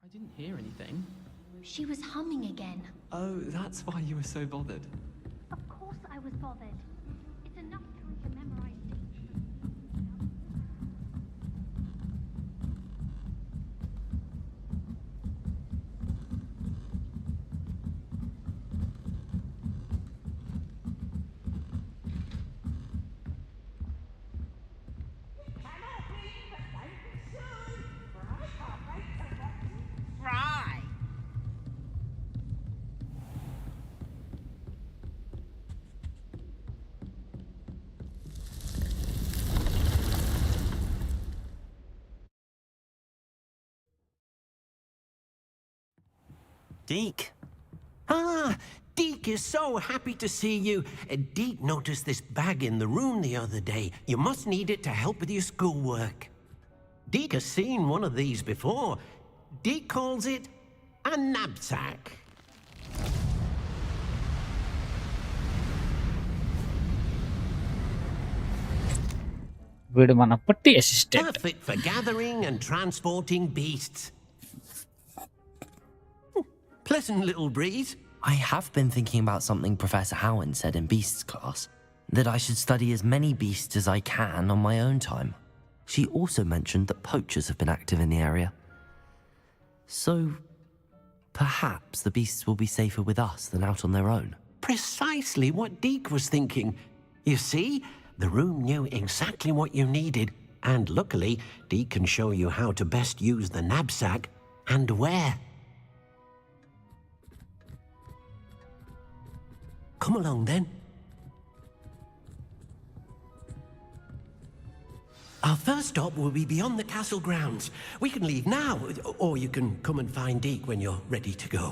I didn't hear anything. She was humming again. Oh, that's why you were so bothered. Of course I was bothered. It's enough time to memorize Right. Deke. Ah, Deke is so happy to see you. Deke noticed this bag in the room the other day. You must need it to help with your schoolwork. Deke has seen one of these before. Deke calls it a knapsack. వీడు మన పట్టి assistant. Perfect for gathering and transporting beasts. Pleasant little breeze. I have been thinking about something Professor Howen said in Beasts class, that I should study as many beasts as I can on my own time. She also mentioned that poachers have been active in the area. So, perhaps the beasts will be safer with us than out on their own. Precisely what Deek was thinking. You see, the room knew exactly what you needed, and luckily, Deek can show you how to best use the knapsack and where. Come along then. Our first stop will be beyond the castle grounds. We can leave now, or you can come and find Deek when you're ready to go.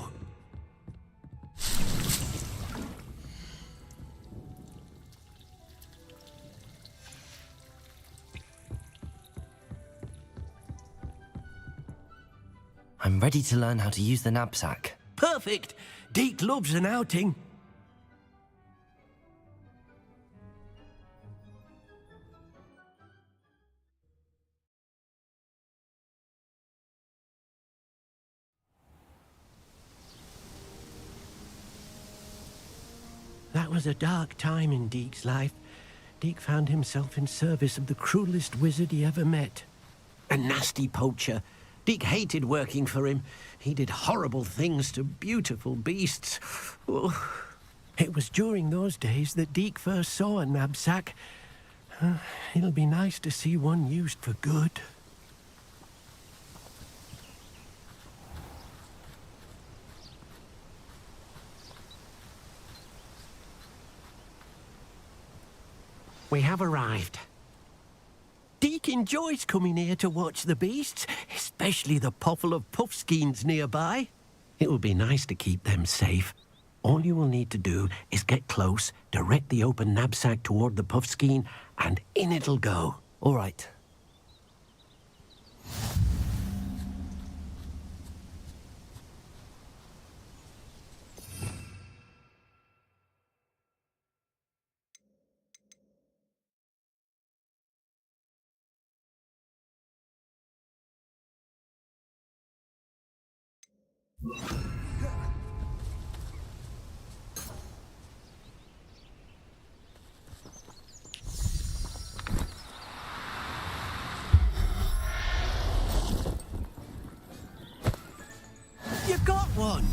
I'm ready to learn how to use the knapsack. Perfect! Deek loves an outing. That was a dark time in Deek's life. Deek found himself in service of the cruelest wizard he ever met. A nasty poacher. Deek hated working for him. He did horrible things to beautiful beasts. Oh. It was during those days that Deek first saw a knapsack. It'll be nice to see one used for good. We have arrived. Deek enjoys coming here to watch the beasts, especially the potful of puffskeins nearby. It will be nice to keep them safe. All you will need to do is get close, direct the open knapsack toward the puffskein, and in it'll go. All right. You got one!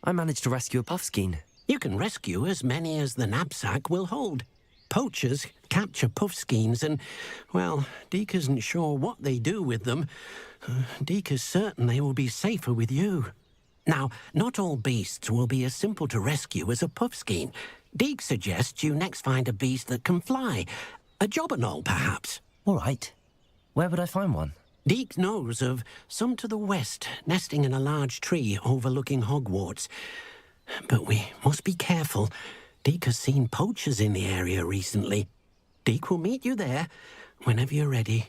I managed to rescue a puffskein. You can rescue as many as the knapsack will hold. Poachers capture puffskeins and, well, Deek isn't sure what they do with them. Deek is certain they will be safer with you. Now, not all beasts will be as simple to rescue as a puffskein. Deek suggests you next find a beast that can fly. A jobberknoll, perhaps. All right. Where would I find one? Deek knows of some to the west, nesting in a large tree overlooking Hogwarts. But we must be careful. Deek has seen poachers in the area recently. Deek will meet you there whenever you're ready.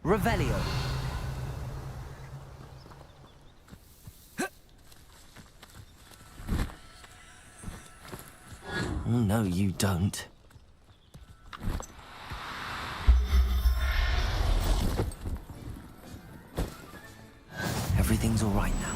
Revelio. Oh, no, you don't. Everything's all right now.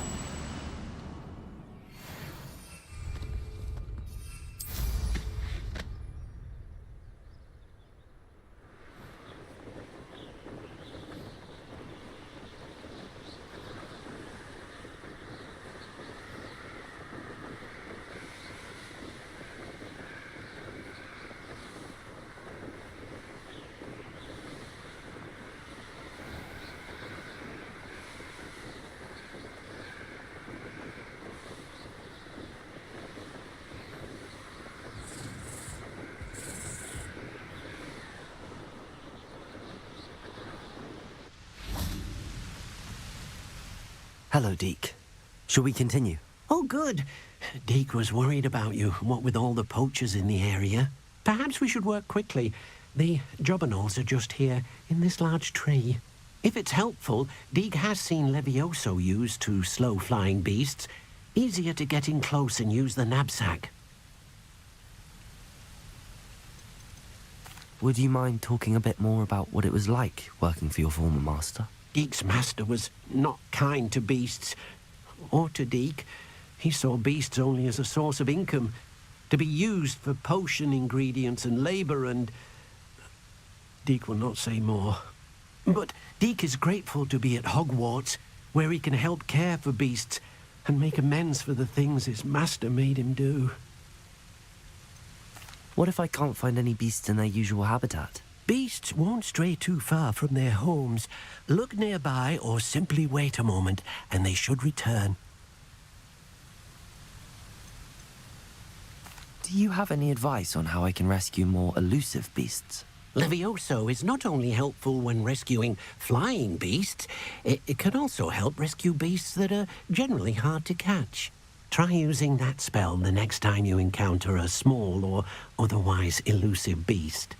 Hello, Deek. Shall we continue? Oh, good. Deek was worried about you, what with all the poachers in the area. Perhaps we should work quickly. The jobberknolls are just here, in this large tree. If it's helpful, Deek has seen Levioso used to slow flying beasts. Easier to get in close and use the knapsack. Would you mind talking a bit more about what it was like working for your former master? Deek's master was not kind to beasts, or to Deek. He saw beasts only as a source of income, to be used for potion ingredients and labor, and Deek will not say more. But Deek is grateful to be at Hogwarts, where he can help care for beasts and make amends for the things his master made him do. What if I can't find any beasts in their usual habitat? Beasts won't stray too far from their homes. Look nearby or simply wait a moment, and they should return. Do you have any advice on how I can rescue more elusive beasts? Levioso is not only helpful when rescuing flying beasts, it can also help rescue beasts that are generally hard to catch. Try using that spell the next time you encounter a small or otherwise elusive beast.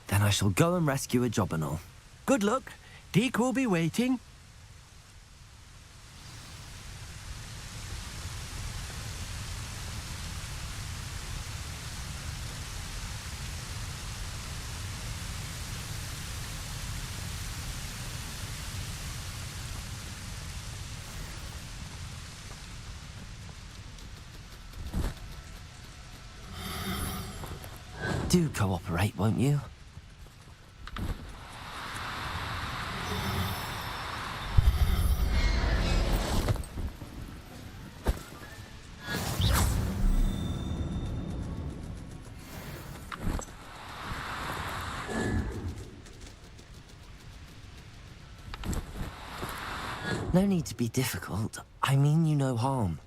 Then I shall go and rescue a jobberknoll. Good luck. Deek will be waiting. Do cooperate, won't you? No need to be difficult. I mean you no harm.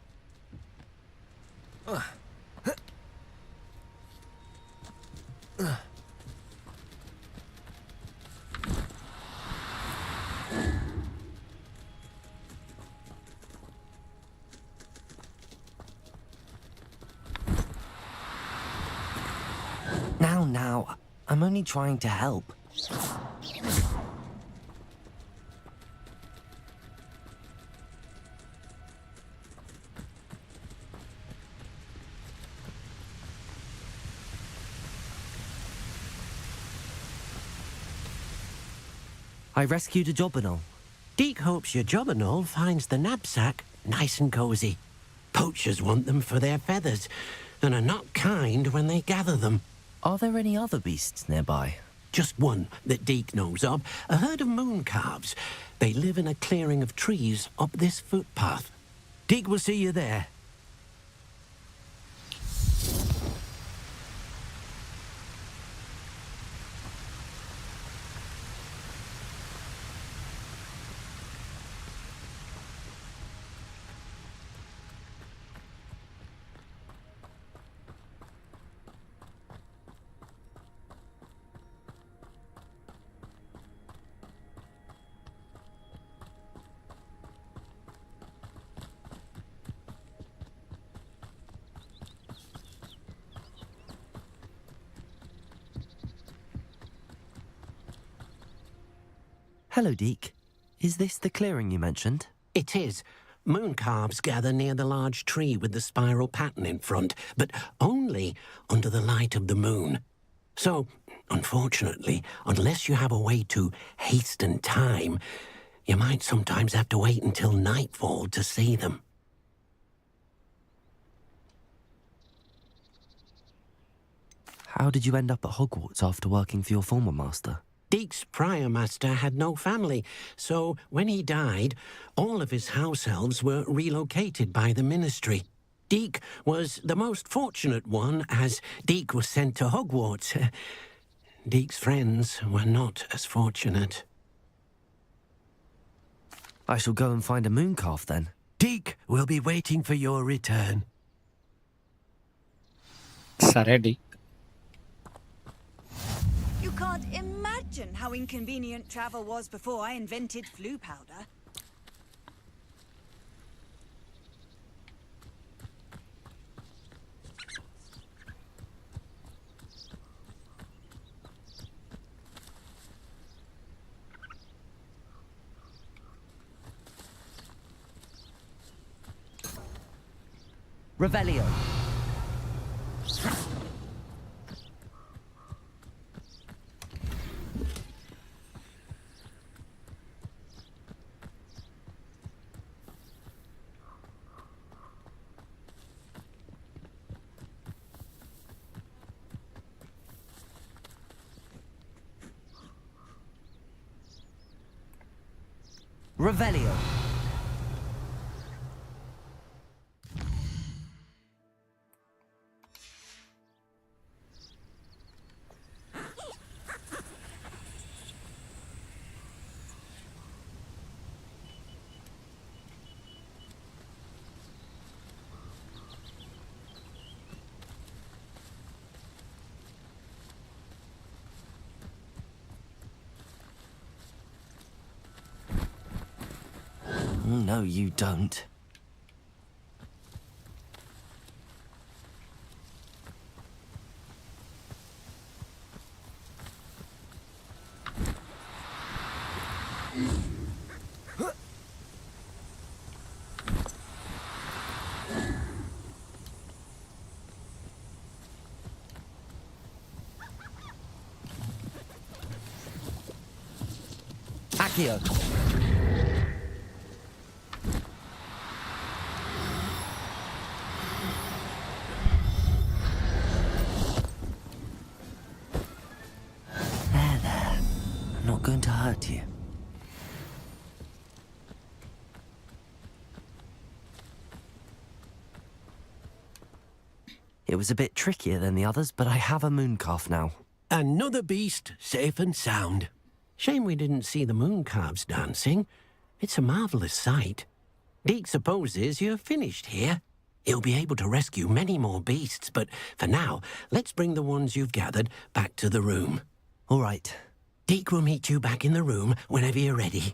Now, I'm only trying to help. I rescued a jobberknoll. Deek hopes your jobberknoll finds the knapsack nice and cozy. Poachers want them for their feathers, and are not kind when they gather them. Are there any other beasts nearby? Just one that Deek knows of, a herd of moon calves. They live in a clearing of trees up this footpath. Deek will see you there. Hello, Deek. Is this the clearing you mentioned? It is. Moon calves gather near the large tree with the spiral pattern in front, but only under the light of the moon. So, unfortunately, unless you have a way to hasten time, you might sometimes have to wait until nightfall to see them. How did you end up at Hogwarts after working for your former master? Deek's prior master had no family, so when he died, all of his house elves were relocated by the ministry. Deek was the most fortunate one, as Deek was sent to Hogwarts. Deek's friends were not as fortunate. I shall go and find a moon calf then. Deek will be waiting for your return. సరే D. You can't imagine how inconvenient travel was before I invented flu powder. Revelio. Revelio. No, you don't. Accio. Going to hurt you. It was a bit trickier than the others, but I have a moon calf now. Another beast, safe and sound. Shame we didn't see the moon calves dancing. It's a marvellous sight. Deke supposes you're finished here. He'll be able to rescue many more beasts, but for now, let's bring the ones you've gathered back to the room. All right. Deke will meet you back in the room whenever you're ready.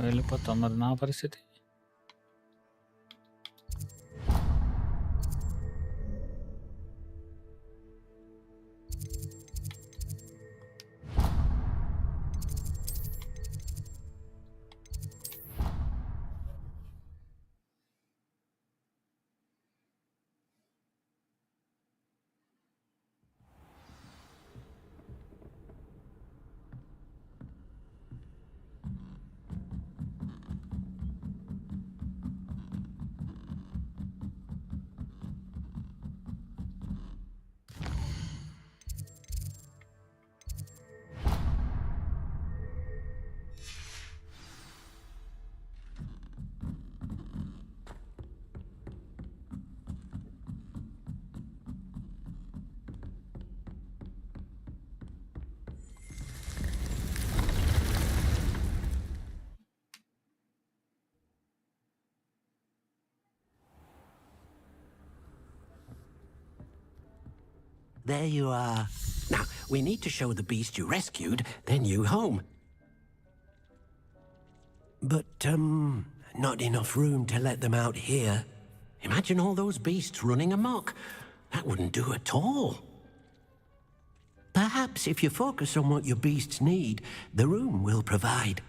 వెళ్ళిపోతాం మరి నా పరిస్థితి. There you are. Now, we need to show the beast you rescued, then you home. But, not enough room to let them out here. Imagine all those beasts running amok. That wouldn't do at all. Perhaps if you focus on what your beasts need, the room will provide.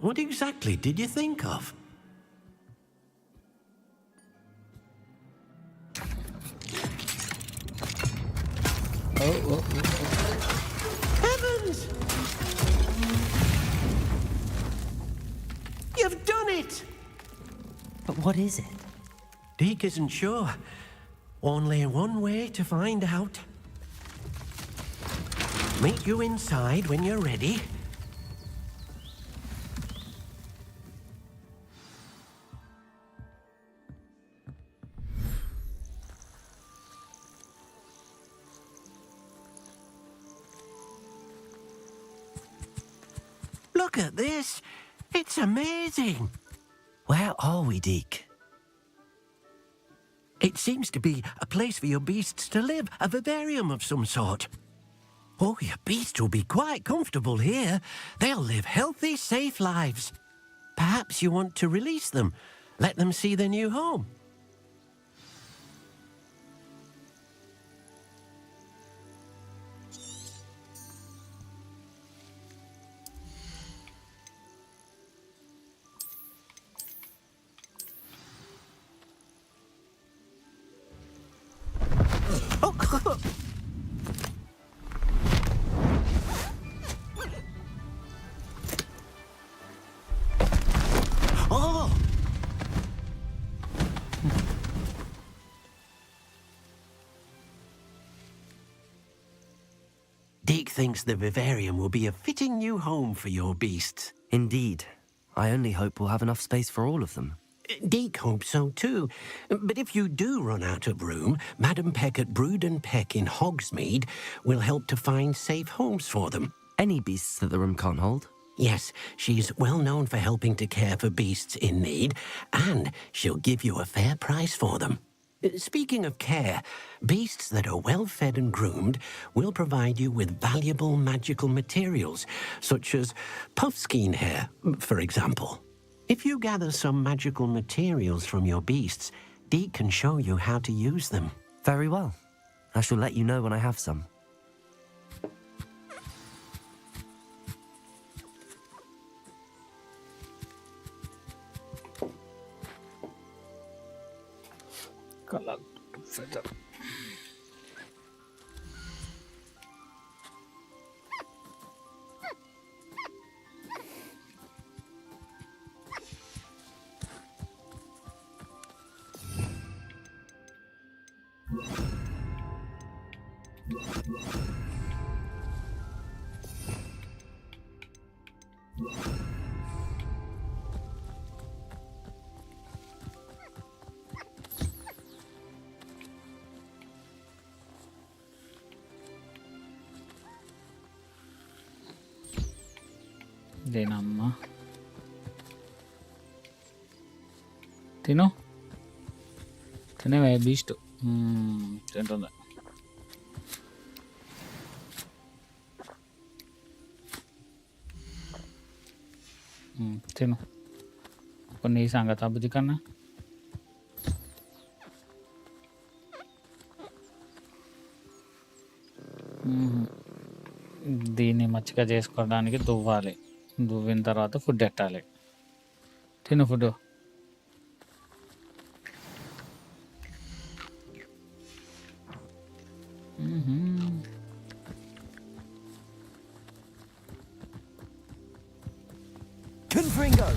What exactly did you think of? Heavens! You've done it! But what is it? Deke isn't sure. Only one way to find out. Meet you inside when you're ready. Look at this. It's amazing. Where are we, Deke? It seems to be a place for your beasts to live, a vivarium of some sort. Oh, your beasts will be quite comfortable here. They'll live healthy, safe lives. Perhaps you want to release them, let them see their new home. thinks the vivarium will be a fitting new home for your beasts. Indeed. I only hope we'll have enough space for all of them. Deke hopes so too. But if you do run out of room, Madam Peck at Brood and Peck in Hogsmeade will help to find safe homes for them. Any beasts that the room can't hold? Yes, she's well known for helping to care for beasts in need, and she'll give you a fair price for them. Speaking of care, beasts that are well fed and groomed will provide you with valuable magical materials, such as puffskein hair, for example. If you gather some magical materials from your beasts, Deke can show you how to use them. Very well. I shall let you know when I have some. ఇదేనమ్మా తిను తినేవే beast తింటుంది తిను కొన్ని సంగతి అబ్బుది కన్నా దీన్ని మచ్చిగా చేసుకోవడానికి దువ్వాలి, దువ్విన తర్వాత food పెట్టాలి. తిను ఫుడ్. Confringo!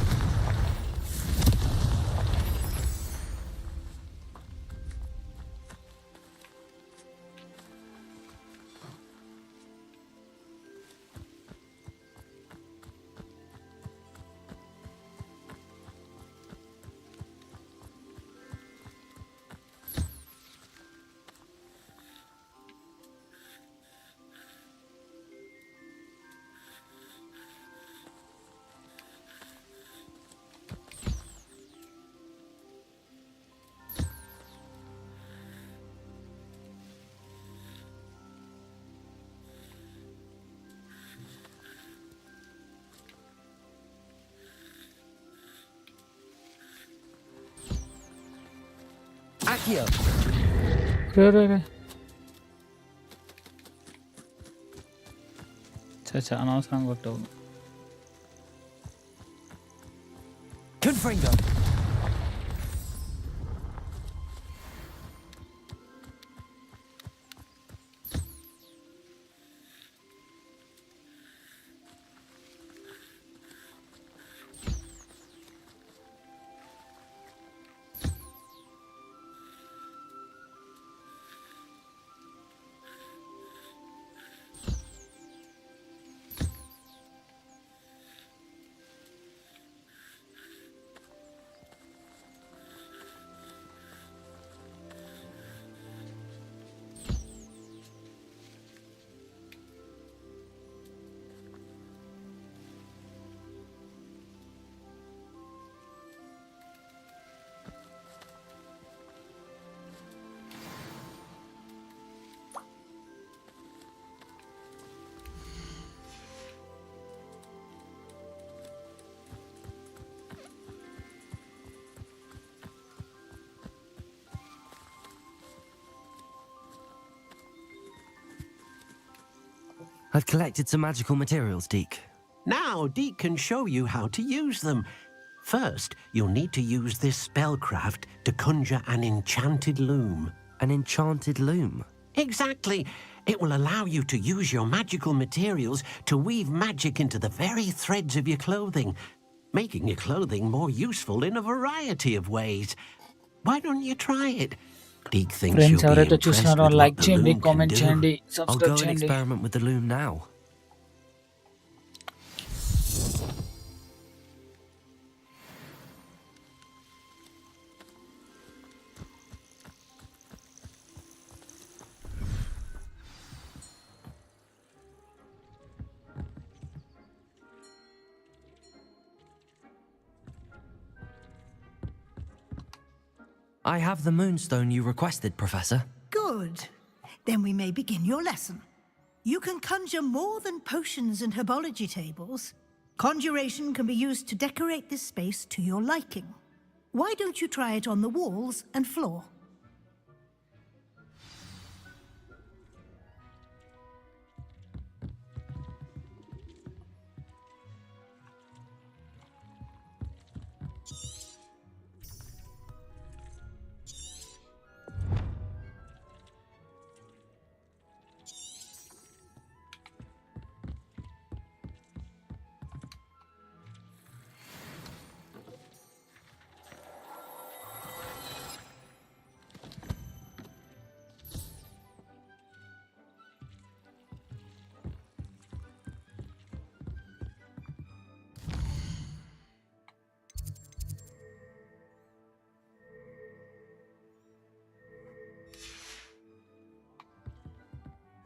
Accio! చచ్చా అనవసరంగా కొట్టావు. Confringo! I've collected some magical materials, Deke. Now Deke can show you how to use them. First, you'll need to use this spellcraft to conjure an enchanted loom. An enchanted loom? Exactly. It will allow you to use your magical materials to weave magic into the very threads of your clothing, making your clothing more useful in a variety of ways. Why don't you try it? Deke thinks Friends, you'll be ఎవరైతే impressed చూస్తున్నారో with like what the చేయండి, loom can comment do. చేయండి, I'll subscribe go and చేయండి. experiment with the loom now. I have the moonstone you requested, Professor. Good. Then we may begin your lesson. You can conjure more than potions and herbology tables. Conjuration can be used to decorate this space to your liking. Why don't you try it on the walls and floor?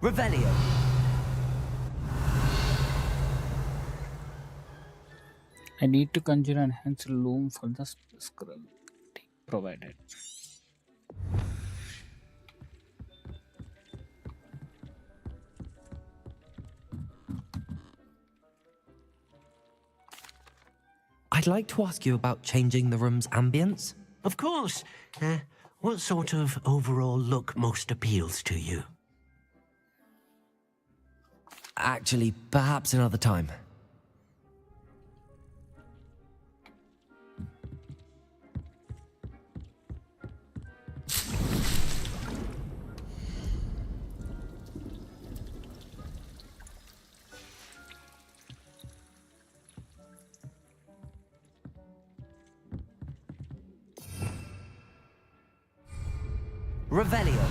Revelio. I need to conjure an enhanced loom for the scroll provided. I'd like to ask you about changing the room's ambience. Of course. What sort of overall look most appeals to you? Actually, perhaps another time. Revelio.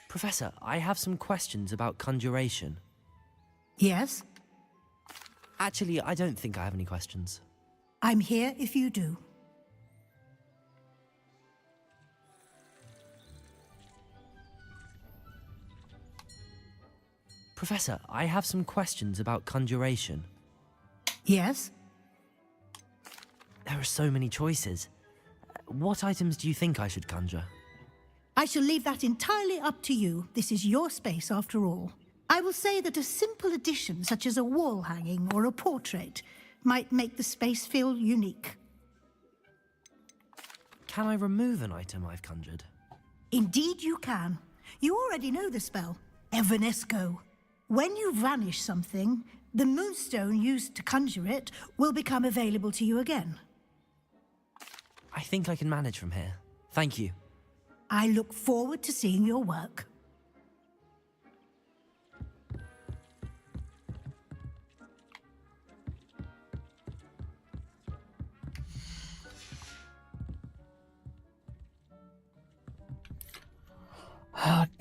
Professor, I have some questions about conjuration. Yes? Actually, I don't think I have any questions. I'm here if you do. Professor, I have some questions about conjuration. Yes? There are so many choices. What items do you think I should conjure? I shall leave that entirely up to you. This is your space after all. I will say that a simple addition such as a wall hanging or a portrait might make the space feel unique. Can I remove an item I've conjured? Indeed you can. You already know the spell, Evanesco. When you vanish something, the moonstone used to conjure it will become available to you again. I think I can manage from here. Thank you. I look forward to seeing your work.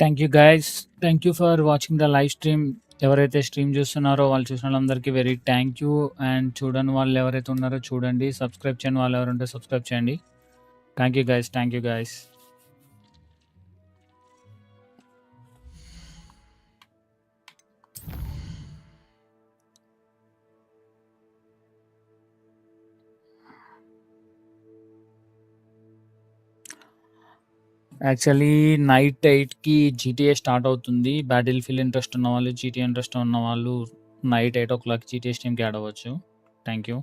Thank you guys, thank you for watching the live stream. ఎవరైతే stream చూస్తున్నారో వాళ్ళు చూసిన వాళ్ళందరికీ very thank you. And చూడని వాళ్ళు ఎవరైతే ఉన్నారో చూడండి, సబ్స్క్రైబ్ చేయని వాళ్ళు ఎవరుంటే సబ్స్క్రైబ్ చేయండి. Thank you guys, thank you guys. Actually night 8కి జీటీఏ స్టార్ట్ అవుతుంది. బ్యాటిల్ ఫీల్డ్ ఇంట్రెస్ట్ ఉన్న వాళ్ళు, జీటీఏ ఇంట్రెస్ట్ ఉన్న వాళ్ళు నైట్ 8 o'clock జీటీఏ స్ట్రీమ్కి యాడ్ అవ్వచ్చు. Thank you.